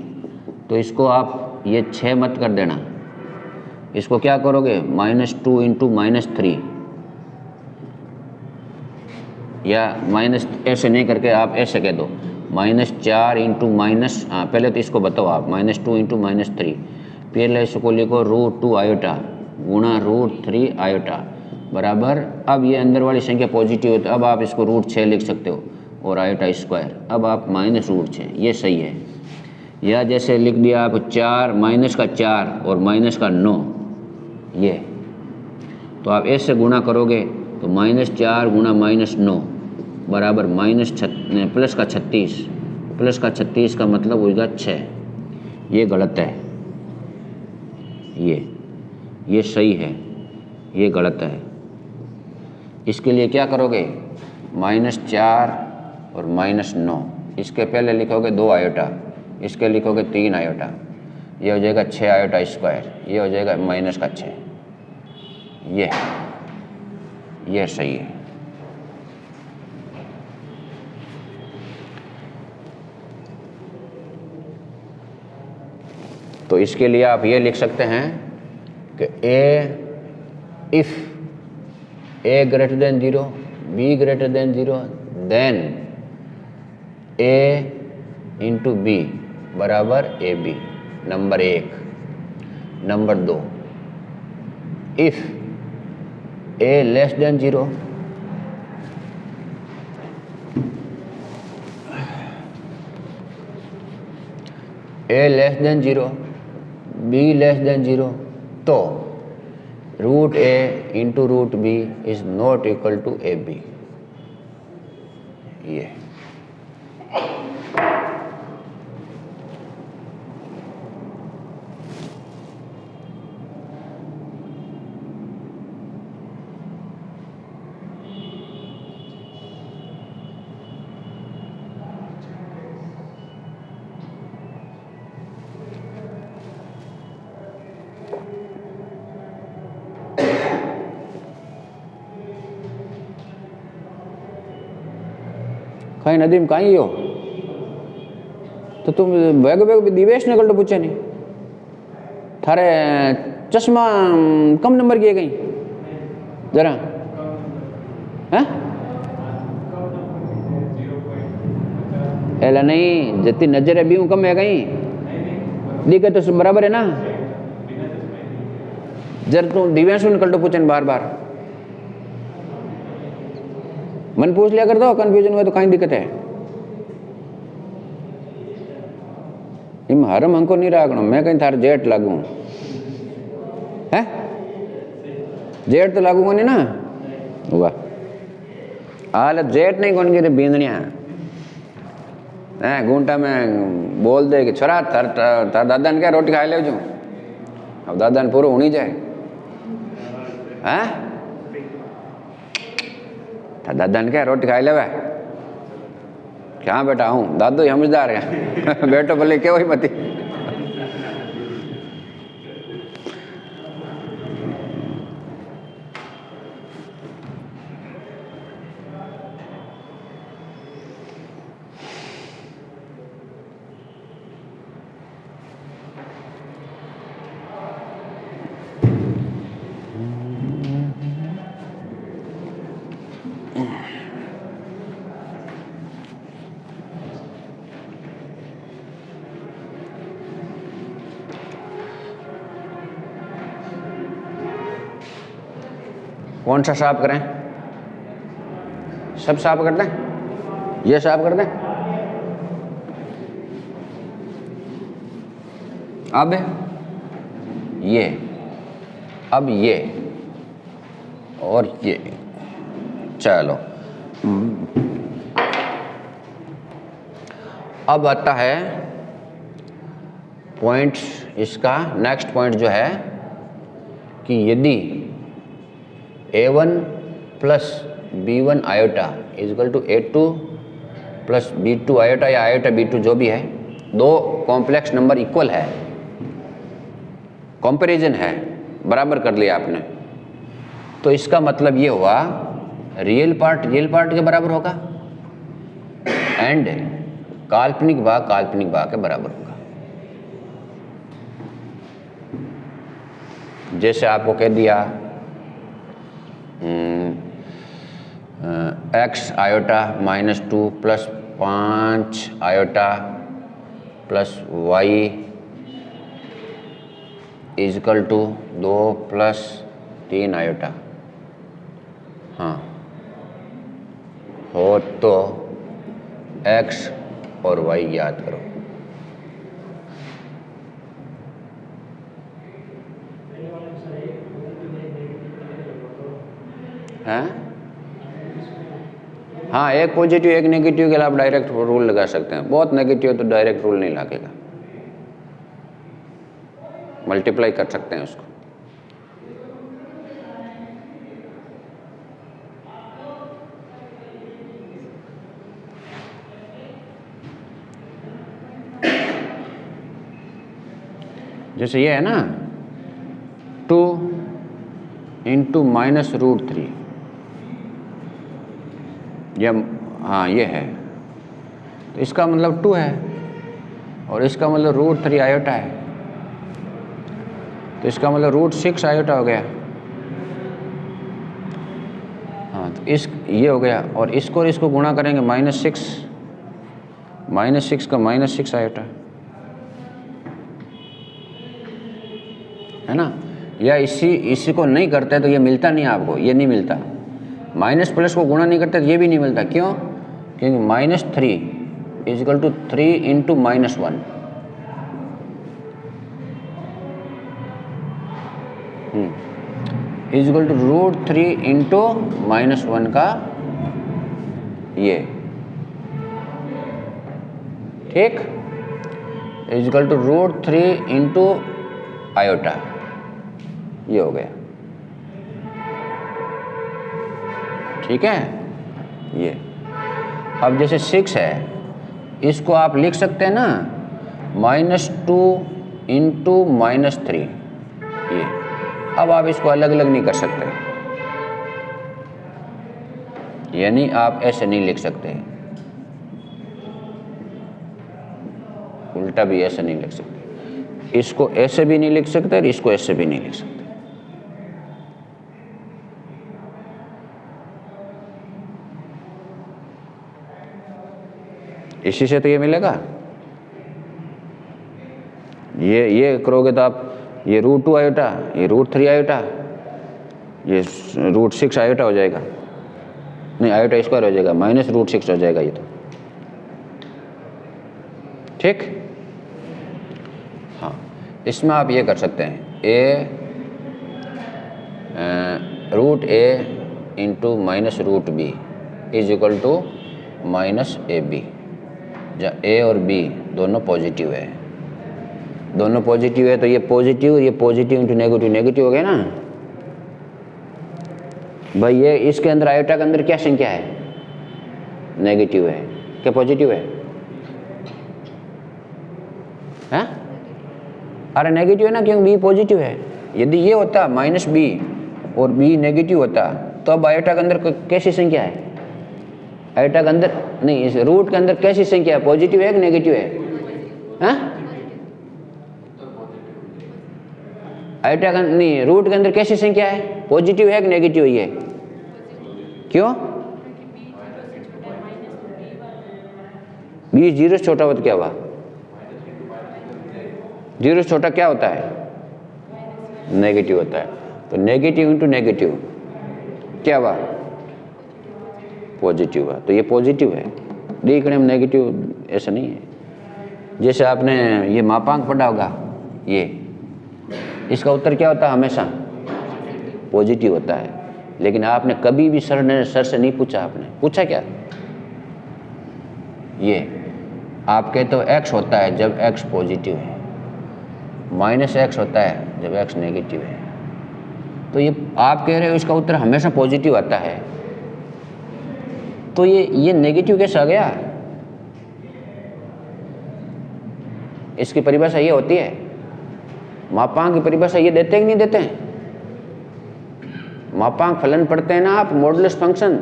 तो इसको आप ये 6 मत कर देना, इसको क्या करोगे? -2 × -3, या माइनस ऐसे नहीं करके आप ऐसे कह दो -4 × पहले तो इसको बताओ आप -2 × -3, पहले इसको लिखो √2 आयोटा गुणा √3 आयोटा बराबर। अब ये अंदर वाली संख्या पॉजिटिव है तो अब आप इसको √6 लिख सकते हो और आयोटा स्क्वायर। अब आप -√6, ये सही है। या जैसे लिख दिया आप 4 -4 और -9, ये तो आप ऐसे गुणा करोगे तो -4 × -9 बराबर +36, +36 का मतलब होगा 6। ये गलत है, ये सही है, ये गलत है। इसके लिए क्या करोगे? -4 और -9, इसके पहले लिखोगे 2 आयोटा, इसके लिखोगे 3 आयोटा, ये हो जाएगा 6 आयोटा स्क्वायर, ये हो जाएगा -6। ये सही है। तो इसके लिए आप ये लिख सकते हैं कि if a > 0, b > 0, then a × b बराबर ab, number 1। Number 2, if a < 0, a < 0, b < 0, तो √a × √b is not equal to ab। ये भाई नदीम कहीं हो तो तुम बैग बैग दिवेश ने कल तो पूछा नहीं थारे चश्मा कम नंबर किए गई जरा हैं एला नहीं जितनी नजर है भी कम है कहीं दिखे तो सब बराबर है ना जर तुम दिव्यांश ने कल तो पूछन बार बार मन पूछ लिया कर दो कंफ्यूजन हुआ तो कहीं दिक्कत है इम हरम हमको नहीं राखनो मैं कहीं थार जेठ लागू है जेठ तो लागू नहीं ना वाह हाल जेठ नहीं कौन गिरे बींदनिया है घूंटा में बोल दे कि छोरा थार दादा ने क्या रोटी खा ले जो अब दादा ने पूरा होनी जाए हैं दादा ने क्या रोटी खाई लेवे क्या बेटा हूँ दादो ही समझदार है बेटो भले क्यों ही मती कौन सा साफ करें सब साफ कर दें ये साफ कर दें अब ये अब ये और ये चलो अब आता है पॉइंट इसका नेक्स्ट पॉइंट जो है कि यदि a1 plus b1 iota is equal to a2 plus b2 iota या आयोटा b2 जो भी है दो कॉम्प्लेक्स नंबर इक्वल है कंपैरिजन है बराबर कर लिया आपने तो इसका मतलब ये हुआ रियल पार्ट के बराबर होगा एंड काल्पनिक भाग के बराबर होगा। जैसे आपको कह दिया x iota -2 plus 5 iota plus y is equal to 2 plus 3 iota हाँ हो तो एक्स और वाई याद करो हैं हाँ एक पॉजिटिव एक नेगेटिव के लिए आप डायरेक्ट रूल लगा सकते हैं बहुत नेगेटिव तो डायरेक्ट रूल नहीं लगेगा मल्टीप्लाई कर सकते हैं उसको जैसे ये है ना 2 इंटू -√3 या हाँ ये है तो इसका मतलब 2 है और इसका मतलब √3 आयोटा है तो इसका मतलब √6 आयोटा हो गया हाँ तो इस ये हो गया और इसको गुणा करेंगे -6 का -6 आयोटा है ना या इसी को नहीं करते तो ये मिलता नहीं आपको ये नहीं मिलता माइनस प्लस को गुणा नहीं करते तो ये भी नहीं मिलता क्यों क्योंकि -3 is equal to 3 into -1 is equal to √3 into -1 का ये ठीक इजकल टू √3 इंटू आयोटा ये हो गया ठीक है ये अब जैसे 6 है इसको आप लिख सकते हैं ना -2 इंटू -3 ये अब आप इसको अलग अलग नहीं कर सकते यानी आप ऐसे नहीं लिख सकते उल्टा भी ऐसे नहीं लिख सकते, इसको ऐसे भी नहीं लिख सकते और इसको ऐसे भी नहीं लिख सकते। इसी से तो ये मिलेगा। ये करोगे तो आप ये √2 आयोटा, ये √3 आयोटा, ये √6 आयोटा हो जाएगा, नहीं आयोटा स्क्वायर हो जाएगा, -√6 हो जाएगा ये तो। ठीक, हाँ इसमें आप ये कर सकते हैं √a into -√b is equal to -ab, जहाँ a और b दोनों पॉजिटिव है, दोनों पॉजिटिव है तो ये पॉजिटिव इंटू नेगेटिव नेगेटिव हो गया ना भाई। ये इसके अंदर आयोटा के अंदर क्या संख्या है, नेगेटिव है, क्या पॉजिटिव है? हैं? अरे नेगेटिव है ना, क्योंकि बी पॉजिटिव है। यदि ये होता -b और b नेगेटिव होता तो अब आयोटा के अंदर कैसी संख्या है? आयोटा के अंदर नहीं, इस रूट के अंदर कैसी संख्या है, पॉजिटिव है कि नेगेटिव है? हैं? आयोटा का नहीं, रूट के अंदर कैसी संख्या है, पॉजिटिव है कि नेगेटिव है? ये क्यों? b 0 से छोटा हो तो क्या हुआ? 0 से छोटा क्या होता है? नेगेटिव होता है। तो नेगेटिव इंटू नेगेटिव क्या हुआ? पॉजिटिव हुआ। तो ये पॉजिटिव है, देखने में नेगेटिव ऐसा नहीं है। जैसे आपने ये मापांक पढ़ा होगा, ये इसका उत्तर क्या होता है? हमेशा पॉजिटिव होता है। लेकिन आपने कभी भी सर से नहीं पूछा, आपने पूछा क्या? ये आप कहते हो x होता है जब x पॉजिटिव है, -x होता है जब x नेगेटिव है। तो ये आप कह रहे हो इसका उत्तर हमेशा पॉजिटिव आता है, तो ये नेगेटिव कैसे आ गया? इसकी परिभाषा ये होती है, मापांक की परिभाषा ये देते हैं कि नहीं देते हैं? मापांक फलन पढ़ते हैं ना आप, मॉडुलस फंक्शन।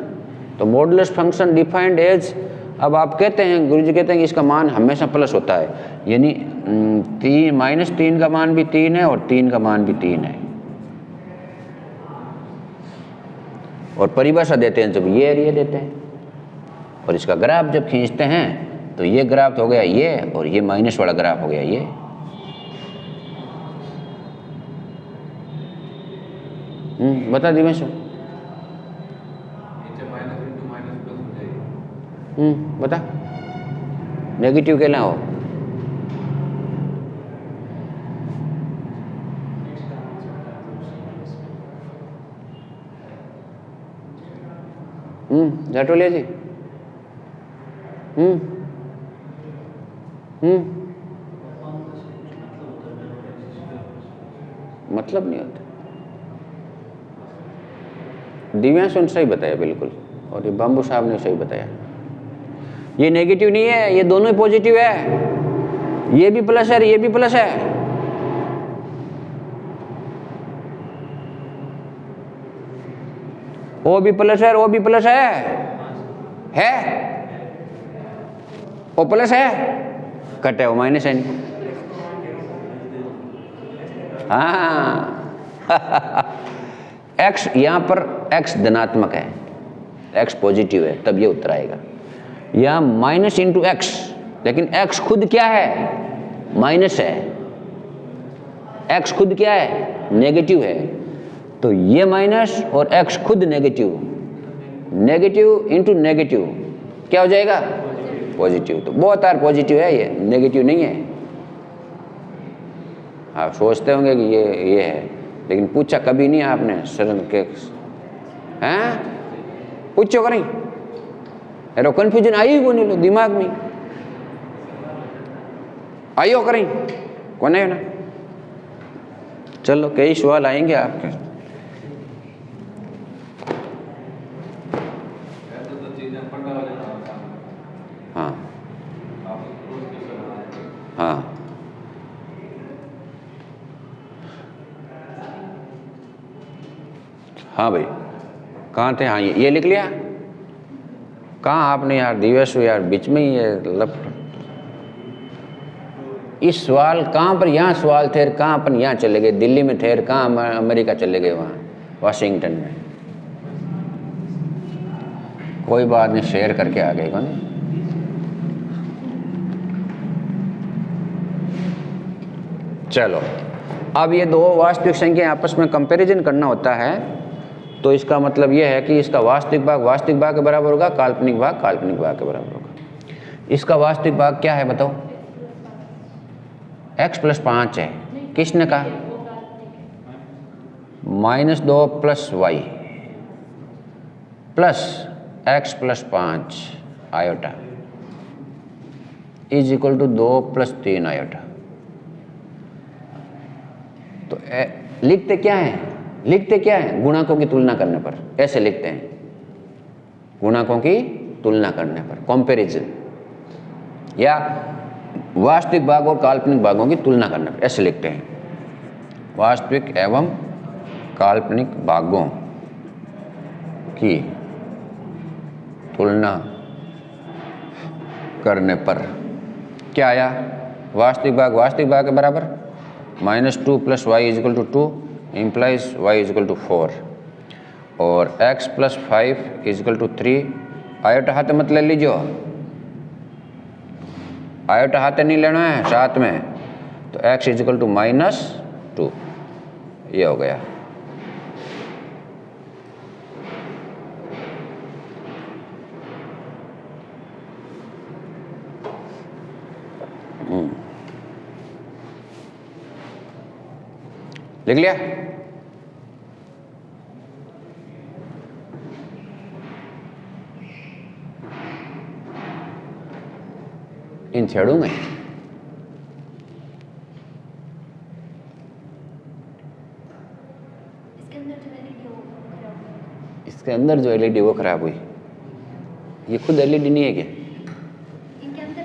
तो मॉडुलस फंक्शन डिफाइंड एज, अब आप कहते हैं, गुरुजी कहते हैं कि इसका मान हमेशा प्लस होता है, यानी -3 का मान भी 3 है और 3 का मान भी 3 है। और परिभाषा देते हैं जब ये और ये देते हैं, और इसका ग्राफ जब खींचते हैं तो ये ग्राफ हो गया ये, और ये माइनस वाला ग्राफ हो गया ये। बता दिवेश, बता नेगेटिव के ना हो। जाटोलिया जी, मतलब नहीं होता। दिव्यांश ने सही बताया बिल्कुल, और ये बाम्बू साहब ने सही बताया। ये नेगेटिव नहीं है, ये दोनों ही पॉजिटिव है, ये भी प्लस है ये भी प्लस है। ओ भी प्लस है और ओ भी प्लस है? ओ प्लस है, कटे हो माइनस है नहीं। हाँ x यहाँ पर x धनात्मक है, x पॉजिटिव है, तब ये उत्तर आएगा। यहाँ माइनस इंटू एक्स, लेकिन x खुद क्या है? माइनस है। x खुद क्या है? नेगेटिव है। तो ये माइनस और x खुद नेगेटिव, नेगेटिव इंटू नेगेटिव क्या हो जाएगा? पॉजिटिव। तो बहुत आर पॉजिटिव है, ये नेगेटिव नहीं है। आप सोचते होंगे कि ये है, लेकिन पूछा कभी नहीं आपने शरण के हैं, पूछो करें एरो कन्फ्यूजन आई को नहीं लो दिमाग में आइयो करें कौन है ना। चलो कई सवाल आएंगे आपके। हाँ हाँ हाँ भाई कहाँ थे? हाँ ये लिख लिया। कहाँ आपने यार दिवस यार बीच में ही ये इस सवाल कहाँ पर, यहाँ सवाल थे, कहाँ अपन यहाँ चले गए, दिल्ली में थे, कहाँ अमेरिका चले गए, वहाँ वाशिंगटन में। कोई बात नहीं, शेयर करके आ गए कौन। चलो, अब ये दो वास्तविक संख्या आपस में कंपैरिजन करना होता है, तो इसका मतलब ये है कि इसका वास्तविक भाग वास्तविक भाग के बराबर होगा, काल्पनिक भाग काल्पनिक भाग के बराबर होगा। इसका वास्तविक भाग क्या है बताओ? x + 5 है। किसने कहा? -2 + y plus x + 5 iota = 2 + 3 iota. तो लिखते क्या है? लिखते क्या है? गुणांकों की तुलना करने पर ऐसे लिखते हैं, गुणांकों की तुलना करने पर, कंपैरिजन, या वास्तविक भाग और काल्पनिक भागों की तुलना करने पर ऐसे लिखते हैं, वास्तविक एवं काल्पनिक भागों की तुलना करने पर क्या आया? वास्तविक भाग के बराबर -2 + y = 2 implies y = 4 और x + 5 = 3। आयोटा हाथ मत ले लीजिए, आयोटा हाथ नहीं लेना है साथ में, तो x = -2, ये हो गया। लिख लिया? इन छेड़ों में इसके अंदर जो एलईडी वो खराब हुई, ये खुद एलईडी नहीं है क्या? इनके अंदर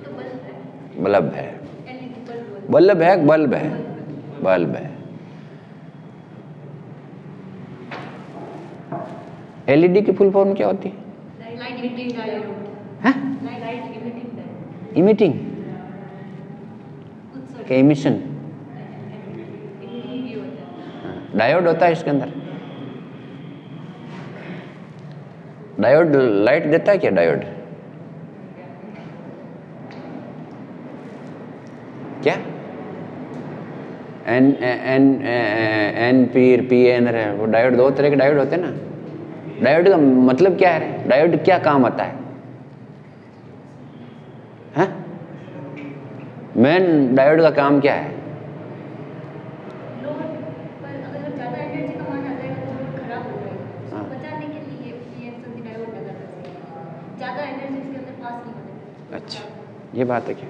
तो बल्ब है, बल्ब है, बल्ब है, बल्ब है। एलईडी की फुल फॉर्म क्या होती है? Light emitting diode. हैं? Light emitting diode. इमिटिंग के इमिशन इमिटिंग भी होता है। डायोड होता है इसके अंदर। डायोड लाइट देता है क्या? डायोड क्या? एन पी एन वो डायोड, दो तरह के डायोड होते हैं ना। डायोड का मतलब क्या है? डायोड क्या काम आता है? हैं? मेन डायोड का काम क्या है? लोड पर अगर ज़्यादा एनर्जी का मान आ जाएगा तो लोड खराब हो जाएगा। हाँ। उसको बचाने के लिए रिएक्शन की डायोड लगा सकते हैं। ज़्यादा एनर्जी इसके अंदर पास नहीं होने। अच्छा, ये बात है क्या?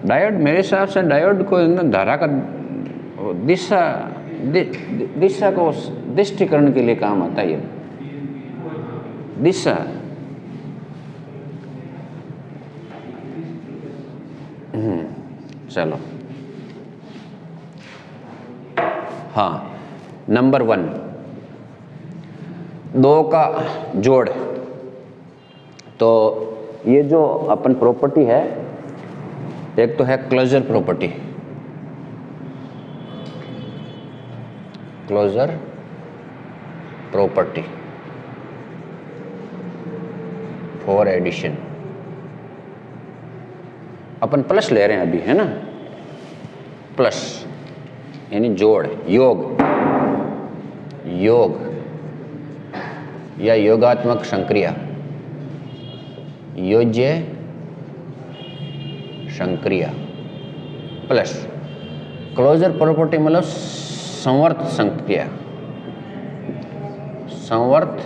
डायोड मेरे हिसाब से डायोड को एकदम धारा का दिशा को दृष्टिकरण के लिए काम आता है। ये दिशा, चलो हाँ, नंबर 1, 2 का जोड़। तो ये जो अपन प्रॉपर्टी है, एक तो है closure property, closure property for addition. अपन प्लस ले रहे हैं अभी, है ना? प्लस यानी जोड़, योग, योग या योगात्मक संक्रिया, योज्य संक्रिया प्लस क्लोजर प्रॉपर्टी मतलब संवर्त संक्रिया, संवर्त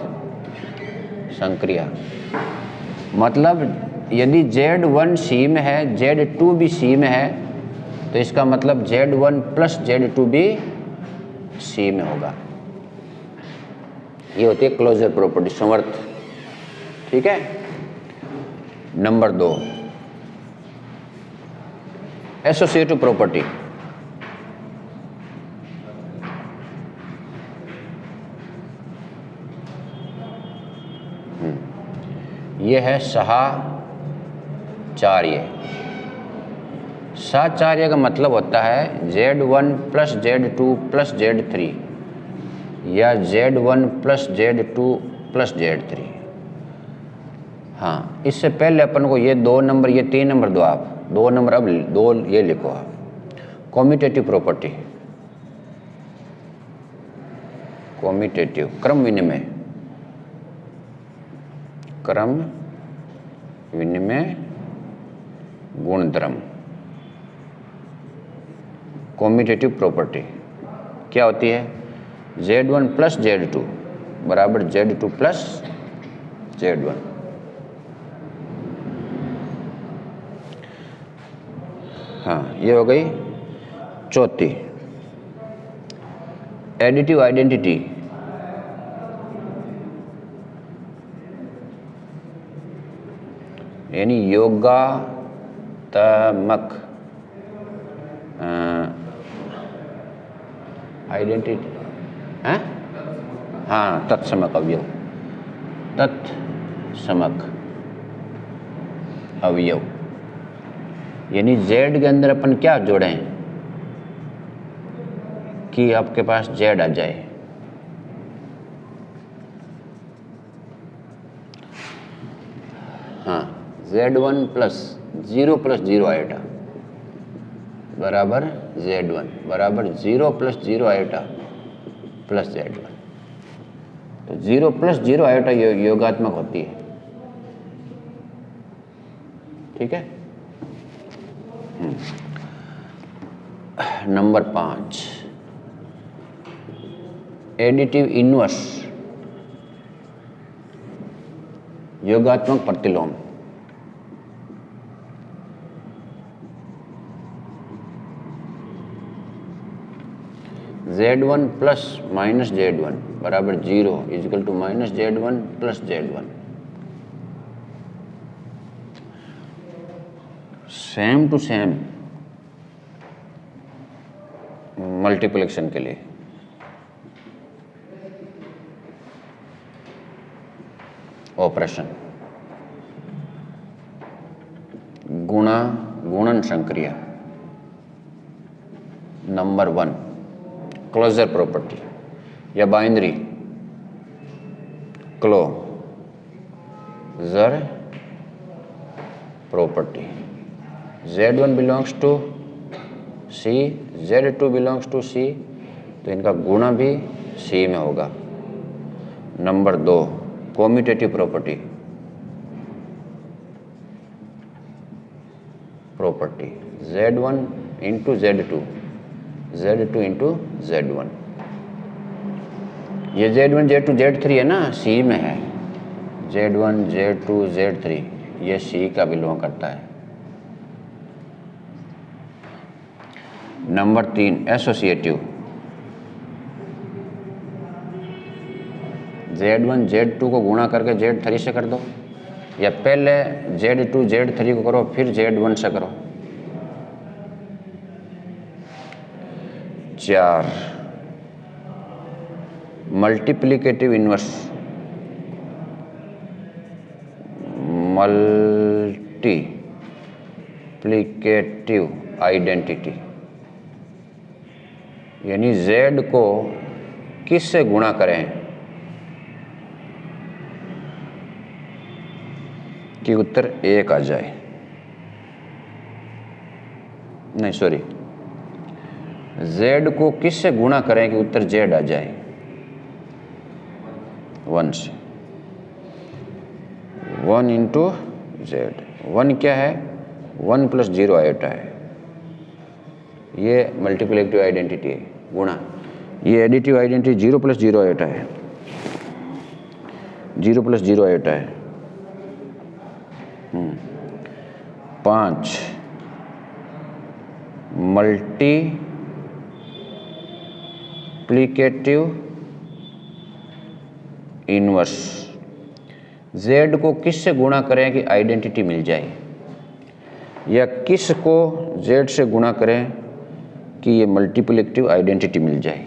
संक्रिया मतलब यदि Z1 C में है, Z2 भी C में है, तो इसका मतलब Z1 + Z2 भी C में होगा। ये होती है क्लोजर प्रॉपर्टी, संवर्त। ठीक है। Number 2, associative property. ये है साहचर्य। साचार्य का मतलब होता है Z1 plus Z2 plus Z3 या Z1 plus Z2 plus Z3। हाँ, इससे पहले अपन को ये 2 नंबर, ये 3 नंबर दो आप, 2 नंबर अब 2 ये लिखो आप। कॉम्यूटेटिव प्रॉपर्टी, कॉम्यूटेटिव क्रम विनिमय, क्रम विनिमय गुणधर्म। कॉम्यूटेटिव प्रॉपर्टी क्या होती है? Z1 प्लस Z2 बराबर Z2 प्लस Z1। हाँ, ये हो गई चौथी। एडिटिव आइडेंटिटी, यानी योगात्मक आइडेंटिटी है। हाँ, तत्समक अवयव, तत्समक अवयव, यानी Z के अंदर अपन क्या जोड़ें कि आपके पास Z आ जाए। हाँ, Z1 प्लस 0 आएगा बराबर Z1 बराबर 0 प्लस 0 आएगा प्लस Z1। तो 0 प्लस 0 आएगा योगात्मक होती है। ठीक है। नंबर 5, एडिटिव इनवर्स, योगात्मक प्रतिलोम। Z1 प्लस माइनस Z1 बराबर 0 is equal to minus Z1 plus Z1। Same to same multiplication के लिए ऑपरेशन, गुणा गुणन संक्रिया। नंबर 1, क्लोजर प्रॉपर्टी या binary closure property. Z1 belongs to C, Z2 belongs to C, तो इनका गुणा भी C में होगा। Number 2, commutative property, property Z1 into Z2, Z2 into Z1। ये Z1 Z2 Z3 है ना, C में है। Z1 Z2 Z3 ये C का बिलोंग करता है। नंबर 3, एसोसिएटिव, Z1 Z2 को गुणा करके Z3 से कर दो, या पहले Z2 Z3 को करो फिर Z1 से करो। 4, मल्टीप्लिकेटिव इनवर्स, मल्टीप्लिकेटिव आइडेंटिटी, यानी Z को किस से गुणा करें कि उत्तर 1 आ जाए। नहीं सॉरी, Z को किस से गुणा करें कि उत्तर Z आ जाए? 1 से। 1 इंटू Z। 1 क्या है? 1 प्लस 0 आयोटा है। ये मल्टीप्लिकेटिव आइडेंटिटी है, गुणा। ये एडिटिव आइडेंटिटी 0 प्लस 0 आयोटा है, 0 प्लस 0 आयोटा है। 5, मल्टीप्लिकेटिव इनवर्स, Z को किस से गुणा करें कि आइडेंटिटी मिल जाए, या किस को Z से गुणा करें कि ये मल्टीप्लिकेटिव आइडेंटिटी मिल जाए।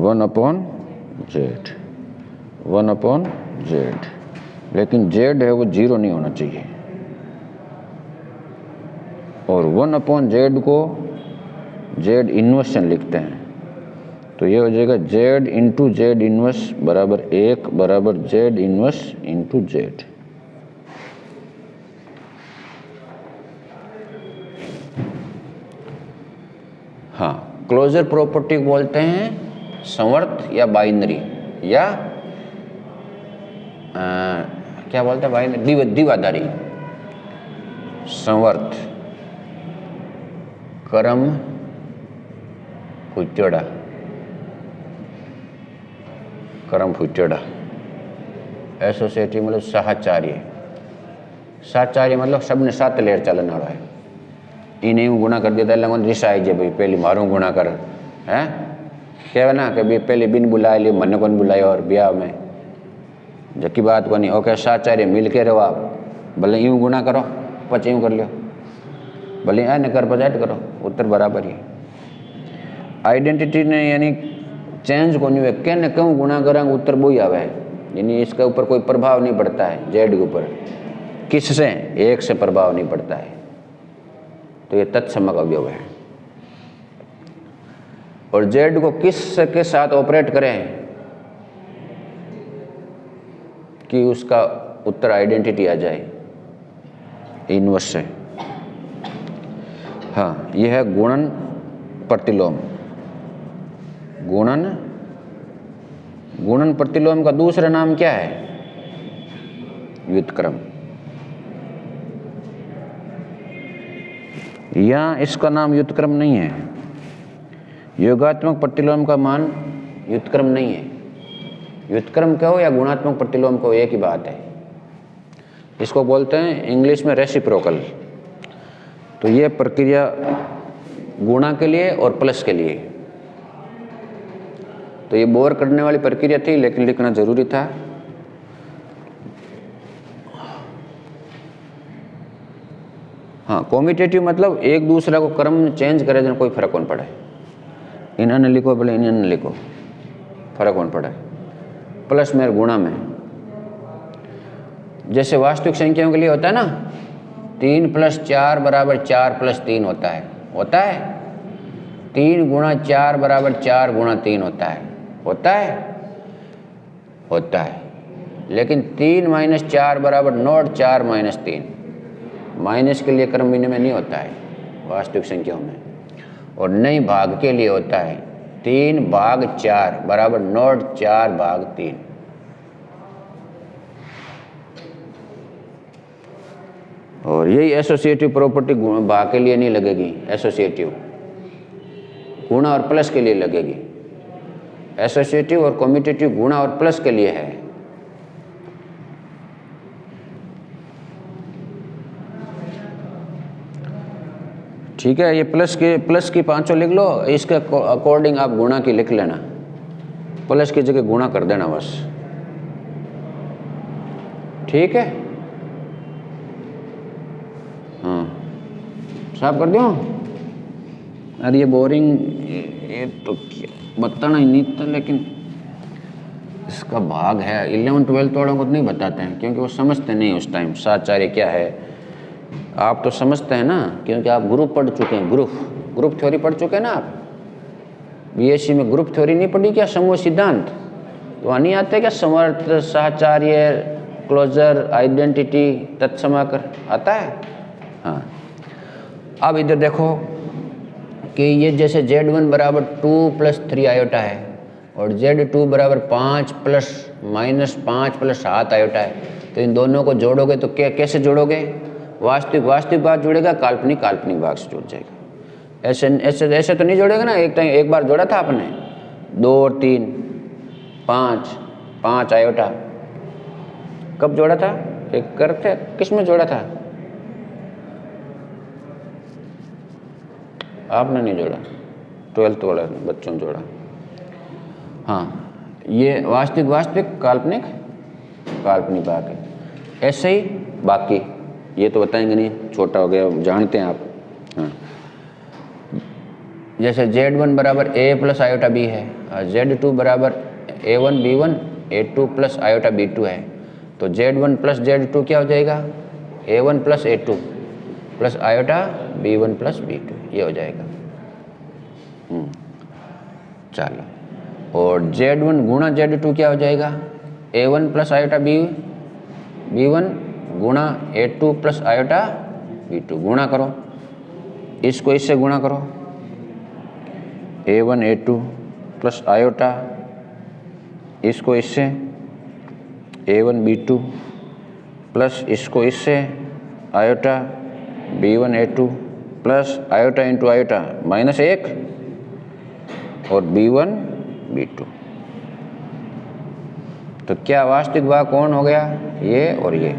1/Z, 1/Z, लेकिन Z है वो 0 नहीं होना चाहिए। और 1/z को z इन्वर्सन लिखते हैं, तो ये हो जाएगा z इंटू जेड इन्वर्स बराबर 1 बराबर z इन्वर्स इंटू जेड। हाँ, क्लोजर प्रॉपर्टी बोलते हैं समवर्त या बाइनरी, या क्या बोलते हैं बाइनरी, द्विआधारी, समवर्त, क्रम फूट्योड़ा, क्रम फूट्योड़ा, एसोसिएटिव मतलब साहचार्य, साहचार्य मतलब सबने साथ लेर चलन वाला है। इन्हें हूँ गुणा कर दिया था रिसा आई जाए भाई पहली मारू गुणा कर है कहवे ना कि भाई पहले बिन बुलाए लिए मन को बुलाए और ब्याह में जबकि बात को नहीं। ओके साचार्य मिल के रहो आप, भले यूँ गुणा करो पच यूँ कर लियो, भले आए न कर पचाट करो, उत्तर बराबर ही। आइडेंटिटी ने यानी चेंज को नहीं हुए कहने क्यों गुणा करेंगे उत्तर वो ही आवे, यानी इसके ऊपर कोई प्रभाव नहीं पड़ता है, जेड के ऊपर किससे एक से प्रभाव नहीं पड़ता है, तो ये तत्समक अवयव है। और जेड को किस के साथ ऑपरेट करें कि उसका उत्तर आइडेंटिटी आ जाए, इनवर्स से। हाँ, यह है गुणन प्रतिलोम। गुणन प्रतिलोम का दूसरा नाम क्या है? व्युत्क्रम। यहाँ इसका नाम व्युत्क्रम नहीं है। योगात्मक प्रतिलोम का मान व्युत्क्रम नहीं है। व्युत्क्रम कहो या गुणात्मक प्रतिलोम कहो एक ही बात है। इसको बोलते हैं इंग्लिश में रेसिप्रोकल। तो ये प्रक्रिया गुणा के लिए और प्लस के लिए, तो ये बोर करने वाली प्रक्रिया थी लेकिन लिखना जरूरी था। हाँ, कॉम्यूटेटिव मतलब एक दूसरा को क्रम चेंज करे जन कोई फर्क कौन पड़े, इन्हें लिखो बोले इन्हें लिखो, फर्क कौन पड़े। प्लस में गुणा में जैसे वास्तविक संख्याओं के लिए होता है ना, 3 + 4 = 4 + 3 होता है, 3 × 4 = 4 × 3 होता है। लेकिन 3 - 4 = 0, 4 - 3 माइनस के लिए क्रम विनिमय नहीं होता है वास्तविक संख्याओं में, और नहीं भाग के लिए होता है 3/4 = 0, 4/3। और यही एसोसिएटिव प्रॉपर्टी भाग के लिए नहीं लगेगी, एसोसिएटिव गुणा और प्लस के लिए लगेगी। एसोसिएटिव और कम्यूटेटिव गुणा और प्लस के लिए है। ठीक है, ये प्लस की पांचों लिख लो, इसके अकॉर्डिंग आप गुणा की लिख लेना, प्लस की जगह गुणा कर देना बस। ठीक है, हाँ साफ कर दियो। अरे ये बोरिंग, ये तो बताना ही नहीं था, लेकिन इसका भाग है 11, 12 वालों को नहीं बताते हैं क्योंकि वो समझते नहीं उस टाइम साचार्य क्या है। आप तो समझते हैं ना, क्योंकि आप ग्रुप पढ़ चुके हैं, ग्रुप थ्योरी पढ़ चुके हैं ना आप। बीएससी में ग्रुप थ्योरी नहीं पढ़ी क्या? समूह सिद्धांत तो वहाँ नहीं आते क्या? समर्थ, साहचार्य, क्लोजर, आइडेंटिटी, तत्समाकर आता है। हाँ, अब इधर देखो कि ये जैसे Z1 = 2 + 3 आयोटा है और Z2 = 5 ± 5 + 7 आयोटा है, तो इन दोनों को जोड़ोगे तो कैसे जोड़ोगे? वास्तविक भाग जुड़ेगा, काल्पनिक भाग से जुड़ जाएगा। ऐसे तो नहीं जोड़ेगा ना। एक बार जोड़ा था आपने 2 और 3, 5 आयोटा, कब जोड़ा था? एक करते किस में जोड़ा था? आपने नहीं जोड़ा, 12th वाले बच्चों ने जोड़ा। हाँ, ये वास्तविक काल्पनिक भाग है। ऐसे ही बाकी ये तो बताएंगे नहीं, छोटा हो गया, जानते हैं आप। हाँ, जैसे Z1 = A + आयोटा B है और Z2 = A1 B1 A2 + iota B2 है, तो Z1 + Z2 क्या हो जाएगा? A1 + A2 + iota B1 plus B2, ये हो जाएगा। चलो, और Z1 गुणा Z2 क्या हो जाएगा? A1 प्लस आयोटा B1 गुणा A2 प्लस आयोटा B2, गुणा करो, इसको इससे गुणा करो, A1 A2 प्लस आयोटा, इसको इससे A1 B2 प्लस इसको इससे iota B1 A2 plus iota into iota -1 और B1 B2। तो क्या वास्तविक भाग कौन हो गया? ये और ये,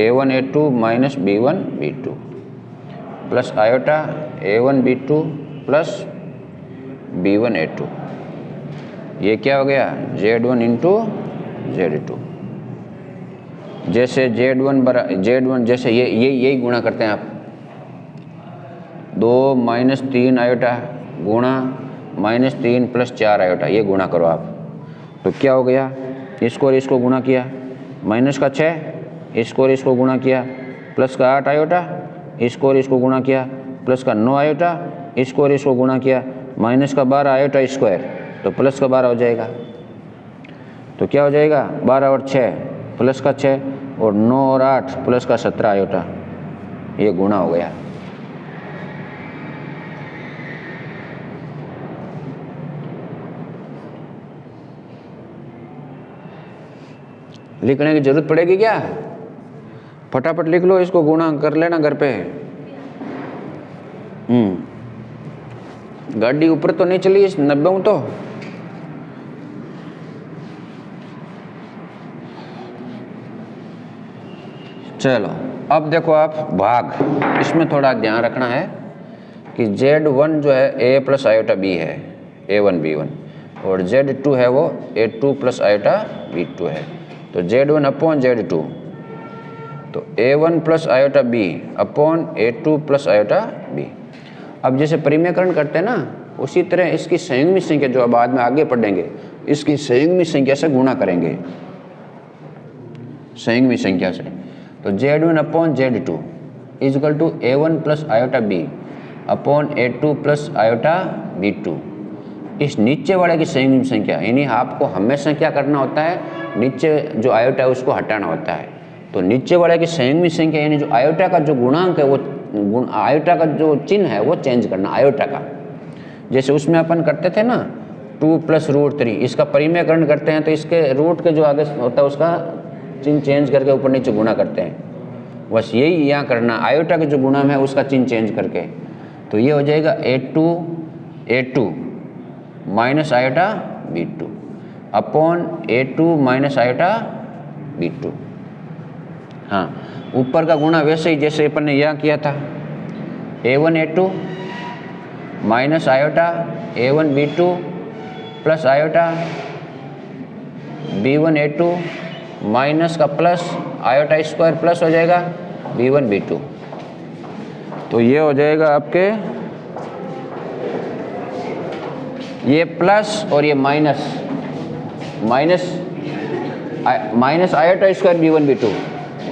A1 A2 minus B1 B2 plus iota A1 B2 plus B1 A2, ये क्या हो गया? Z1 into Z2। जैसे Z1 जैसे ये यही गुणा करते हैं आप, 2 माइनस 3 आयोटा गुणा -3 प्लस 4 आयोटा, ये गुणा करो आप, तो क्या हो गया? इसको और इसको गुणा किया, माइनस का 6, इसको और इसको गुणा किया, प्लस का 8 आयोटा, इसको और इसको गुणा किया, प्लस का 9 आयोटा, इसको और इसको गुणा किया, माइनस का 12 आयोटा स्क्वायर, तो प्लस का 12 हो जाएगा। तो क्या हो जाएगा? 12 और 6 प्लस का 6 और 9 और 8 प्लस का 17 आयोटा, ये गुणा हो गया। लिखने की जरूरत पड़ेगी क्या? फटाफट लिख लो, इसको गुणा कर लेना घर पे। गाड़ी ऊपर तो नहीं चली इस 90 तो। चलो, अब देखो आप भाग, इसमें थोड़ा ध्यान रखना है कि Z1 जो है A प्लस आयोटा B है, A1 B1, और Z2 है वो A2 प्लस आयोटा B2 है। तो Z1 अपॉन Z2, तो A1 plus iota B upon A2 plus iota B। अब जैसे परिमेयकरण करते हैं ना, उसी तरह इसकी संयुग्मी संख्या जो अब बाद में आगे पढ़ेंगे, इसकी संयुग्मी संख्या से गुणा करेंगे, संयुग्मी संख्या से। तो Z1 upon Z2 is equal to A1 plus iota B upon A2 plus iota B2। इस नीचे वाले की संयुग्मी संख्या, यानी आपको हमेशा क्या करना होता है? नीचे जो आयोटा है उसको हटाना होता है। तो नीचे वाले की संयुग्मी संख्या यानी जो आयोटा का जो गुणांक है, वो आयोटा का जो चिन्ह है वो चेंज करना, आयोटा का। जैसे उसमें अपन करते थे ना 2 प्लस √3, इसका परिमेयकरण करते हैं तो इसके रूट के जो आगे होता है उसका चिन्ह चेंज करके ऊपर नीचे गुणा करते हैं। बस यही यहाँ करना, आयोटा के जो गुणा है उसका चिन्ह चेंज करके। तो ये हो जाएगा A2 minus iota B2 upon A2 minus iota B2। हाँ, ऊपर का गुणा वैसे ही जैसे अपन ने यहाँ किया था, A1 A2 minus iota A1 B2 plus iota B1 A2 minus का प्लस आयोटा स्क्वायर प्लस हो जाएगा B1 B2। तो ये हो जाएगा आपके, ये प्लस और ये minus iota square B1 B2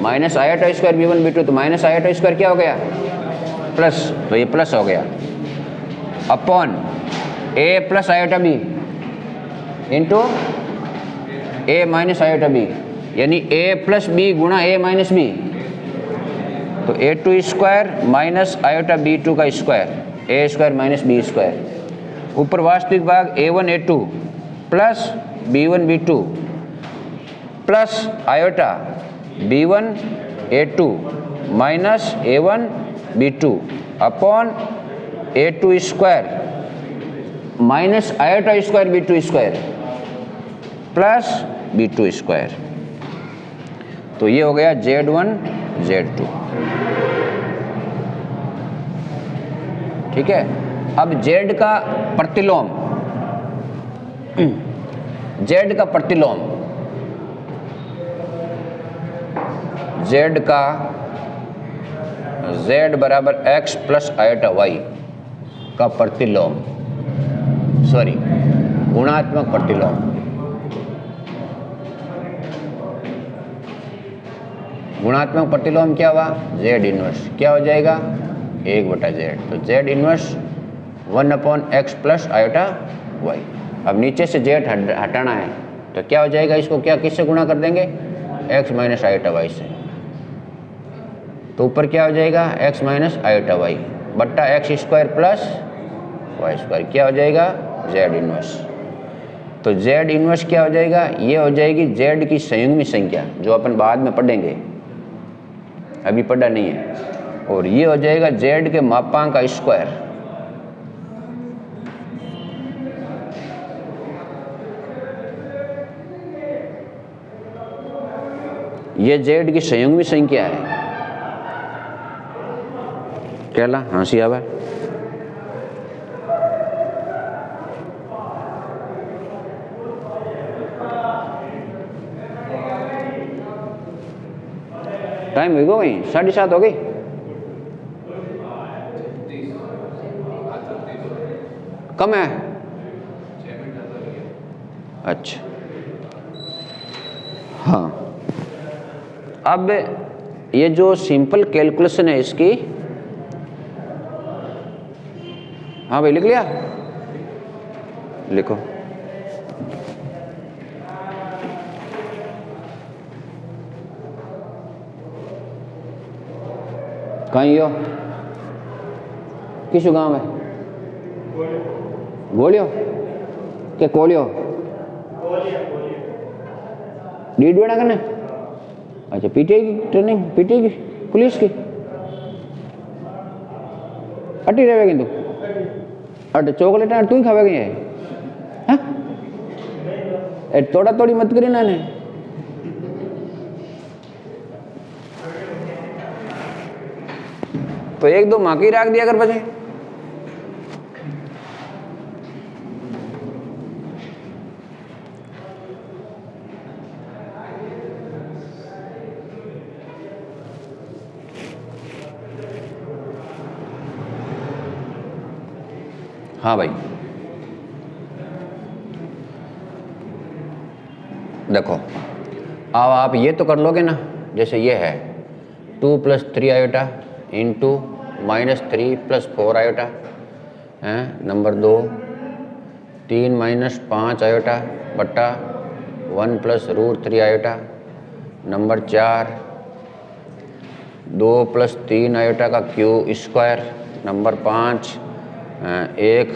minus iota square B1 B2, तो माइनस आयोटा स्क्वायर क्या हो गया? प्लस, तो ये प्लस हो गया upon A plus iota B into A minus iota B, यानी A प्लस B गुणा A माइनस B। तो A2 square minus iota B2 का square, A square minus B square. ऊपर वास्तविक भाग A1 A2 plus B1 B2 plus iota B1 A2 minus A1 B2 upon A2 square minus iota square B2 square plus B2 square. तो ये हो गया Z1 Z2। ठीक है, अब Z का प्रतिलोम, Z का प्रतिलोम, Z का Z बराबर X प्लस आयोटा Y का प्रतिलोम, सॉरी गुणात्मक प्रतिलोम। गुणात्मक प्रतिलोम क्या हुआ? Z इनवर्स क्या हो जाएगा? 1/z। तो z inverse 1/x plus iota y। अब नीचे से z हटाना है तो क्या हो जाएगा, इसको क्या किससे गुणा कर देंगे, x माइनस आयोटा y से। तो ऊपर क्या हो जाएगा, x माइनस आयोटा y बट्टा x square plus y square, क्या हो जाएगा, z इन्वर्स। तो z इन्वर्स क्या हो जाएगा, ये हो जाएगी z की संयुग्मी संख्या, जो अपन बाद में पढ़ेंगे, अभी पढ़ा नहीं है। और ये हो जाएगा z के मापांक का स्क्वायर। ये z की संयुग्मी संख्या है। कहला हंसी आवा, टाइम हो गई 7:30 हो गई। कम है, अच्छा हाँ। अब ये जो सिंपल कैलकुलेशन है इसकी, हाँ भाई लिख लिया, लिखो। कहीं हो, किस गांव में, गोलियो के कोलियो, डीड बेड़ा करने, अच्छा पीटीआई की ट्रेनिंग, पीटीआई की पुलिस की, अटी रहेगी तू, अट चॉकलेट तू ही खावेगी है, तोड़ा तोड़ी मत करी ना ने। तो एक दो माँ की राख दिया कर बचे। हाँ भाई देखो, अब आप ये तो कर लोगे ना, जैसे ये है 2 + 3 आयोटा इंटू -3 + 4 आयोटा है, नंबर 2 3 - 5 आयोटा बट्टा 1 + √3 आयोटा, नंबर 4 2 + 3 आयोटा का क्यूब स्क्वायर, नंबर 5 1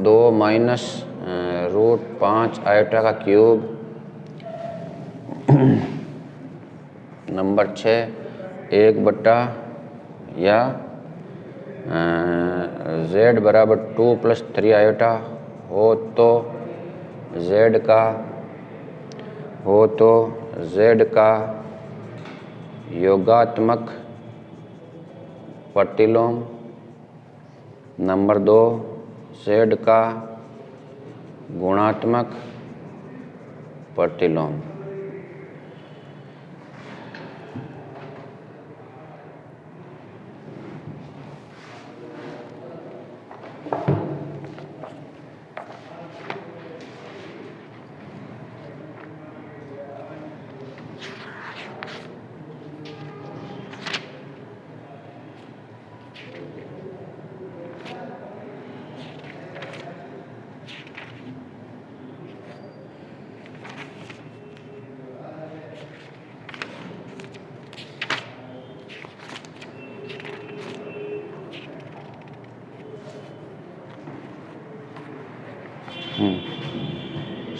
2 - √5 आयोटा का क्यूब, नंबर 6 1 बट्टा या z बराबर 2 + 3 आयोटा हो तो z का योगात्मक प्रतिलोम, नंबर 2 z का गुणात्मक प्रतिलोम।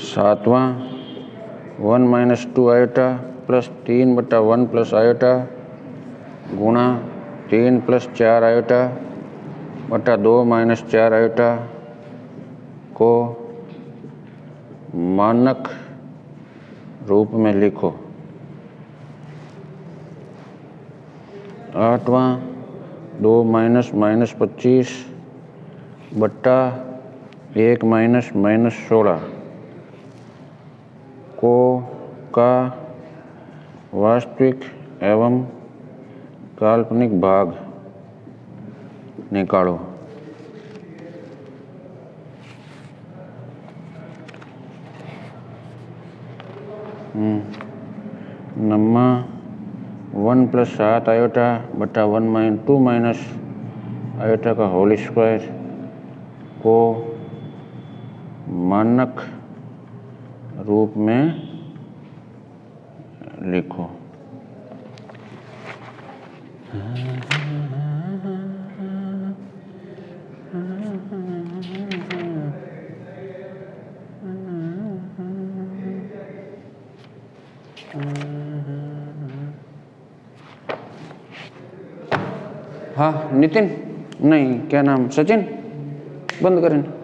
सातवां 1 - 2 आयोटा प्लस 3/1 + आयोटा गुणा 3 + 4 आयोटा बटा 2 - 4 आयोटा को मानक रूप में लिखो। आठवां 2 - -25 बट्टा 1 - -16 को का वास्तविक एवं काल्पनिक भाग निकालो। नम्मा 1 + 7 आयोटा बटा 2 माइनस आयोटा का होल स्क्वायर को मानक रूप में लिखो। हाँ नितिन, नहीं क्या नाम, सचिन, बंद करें।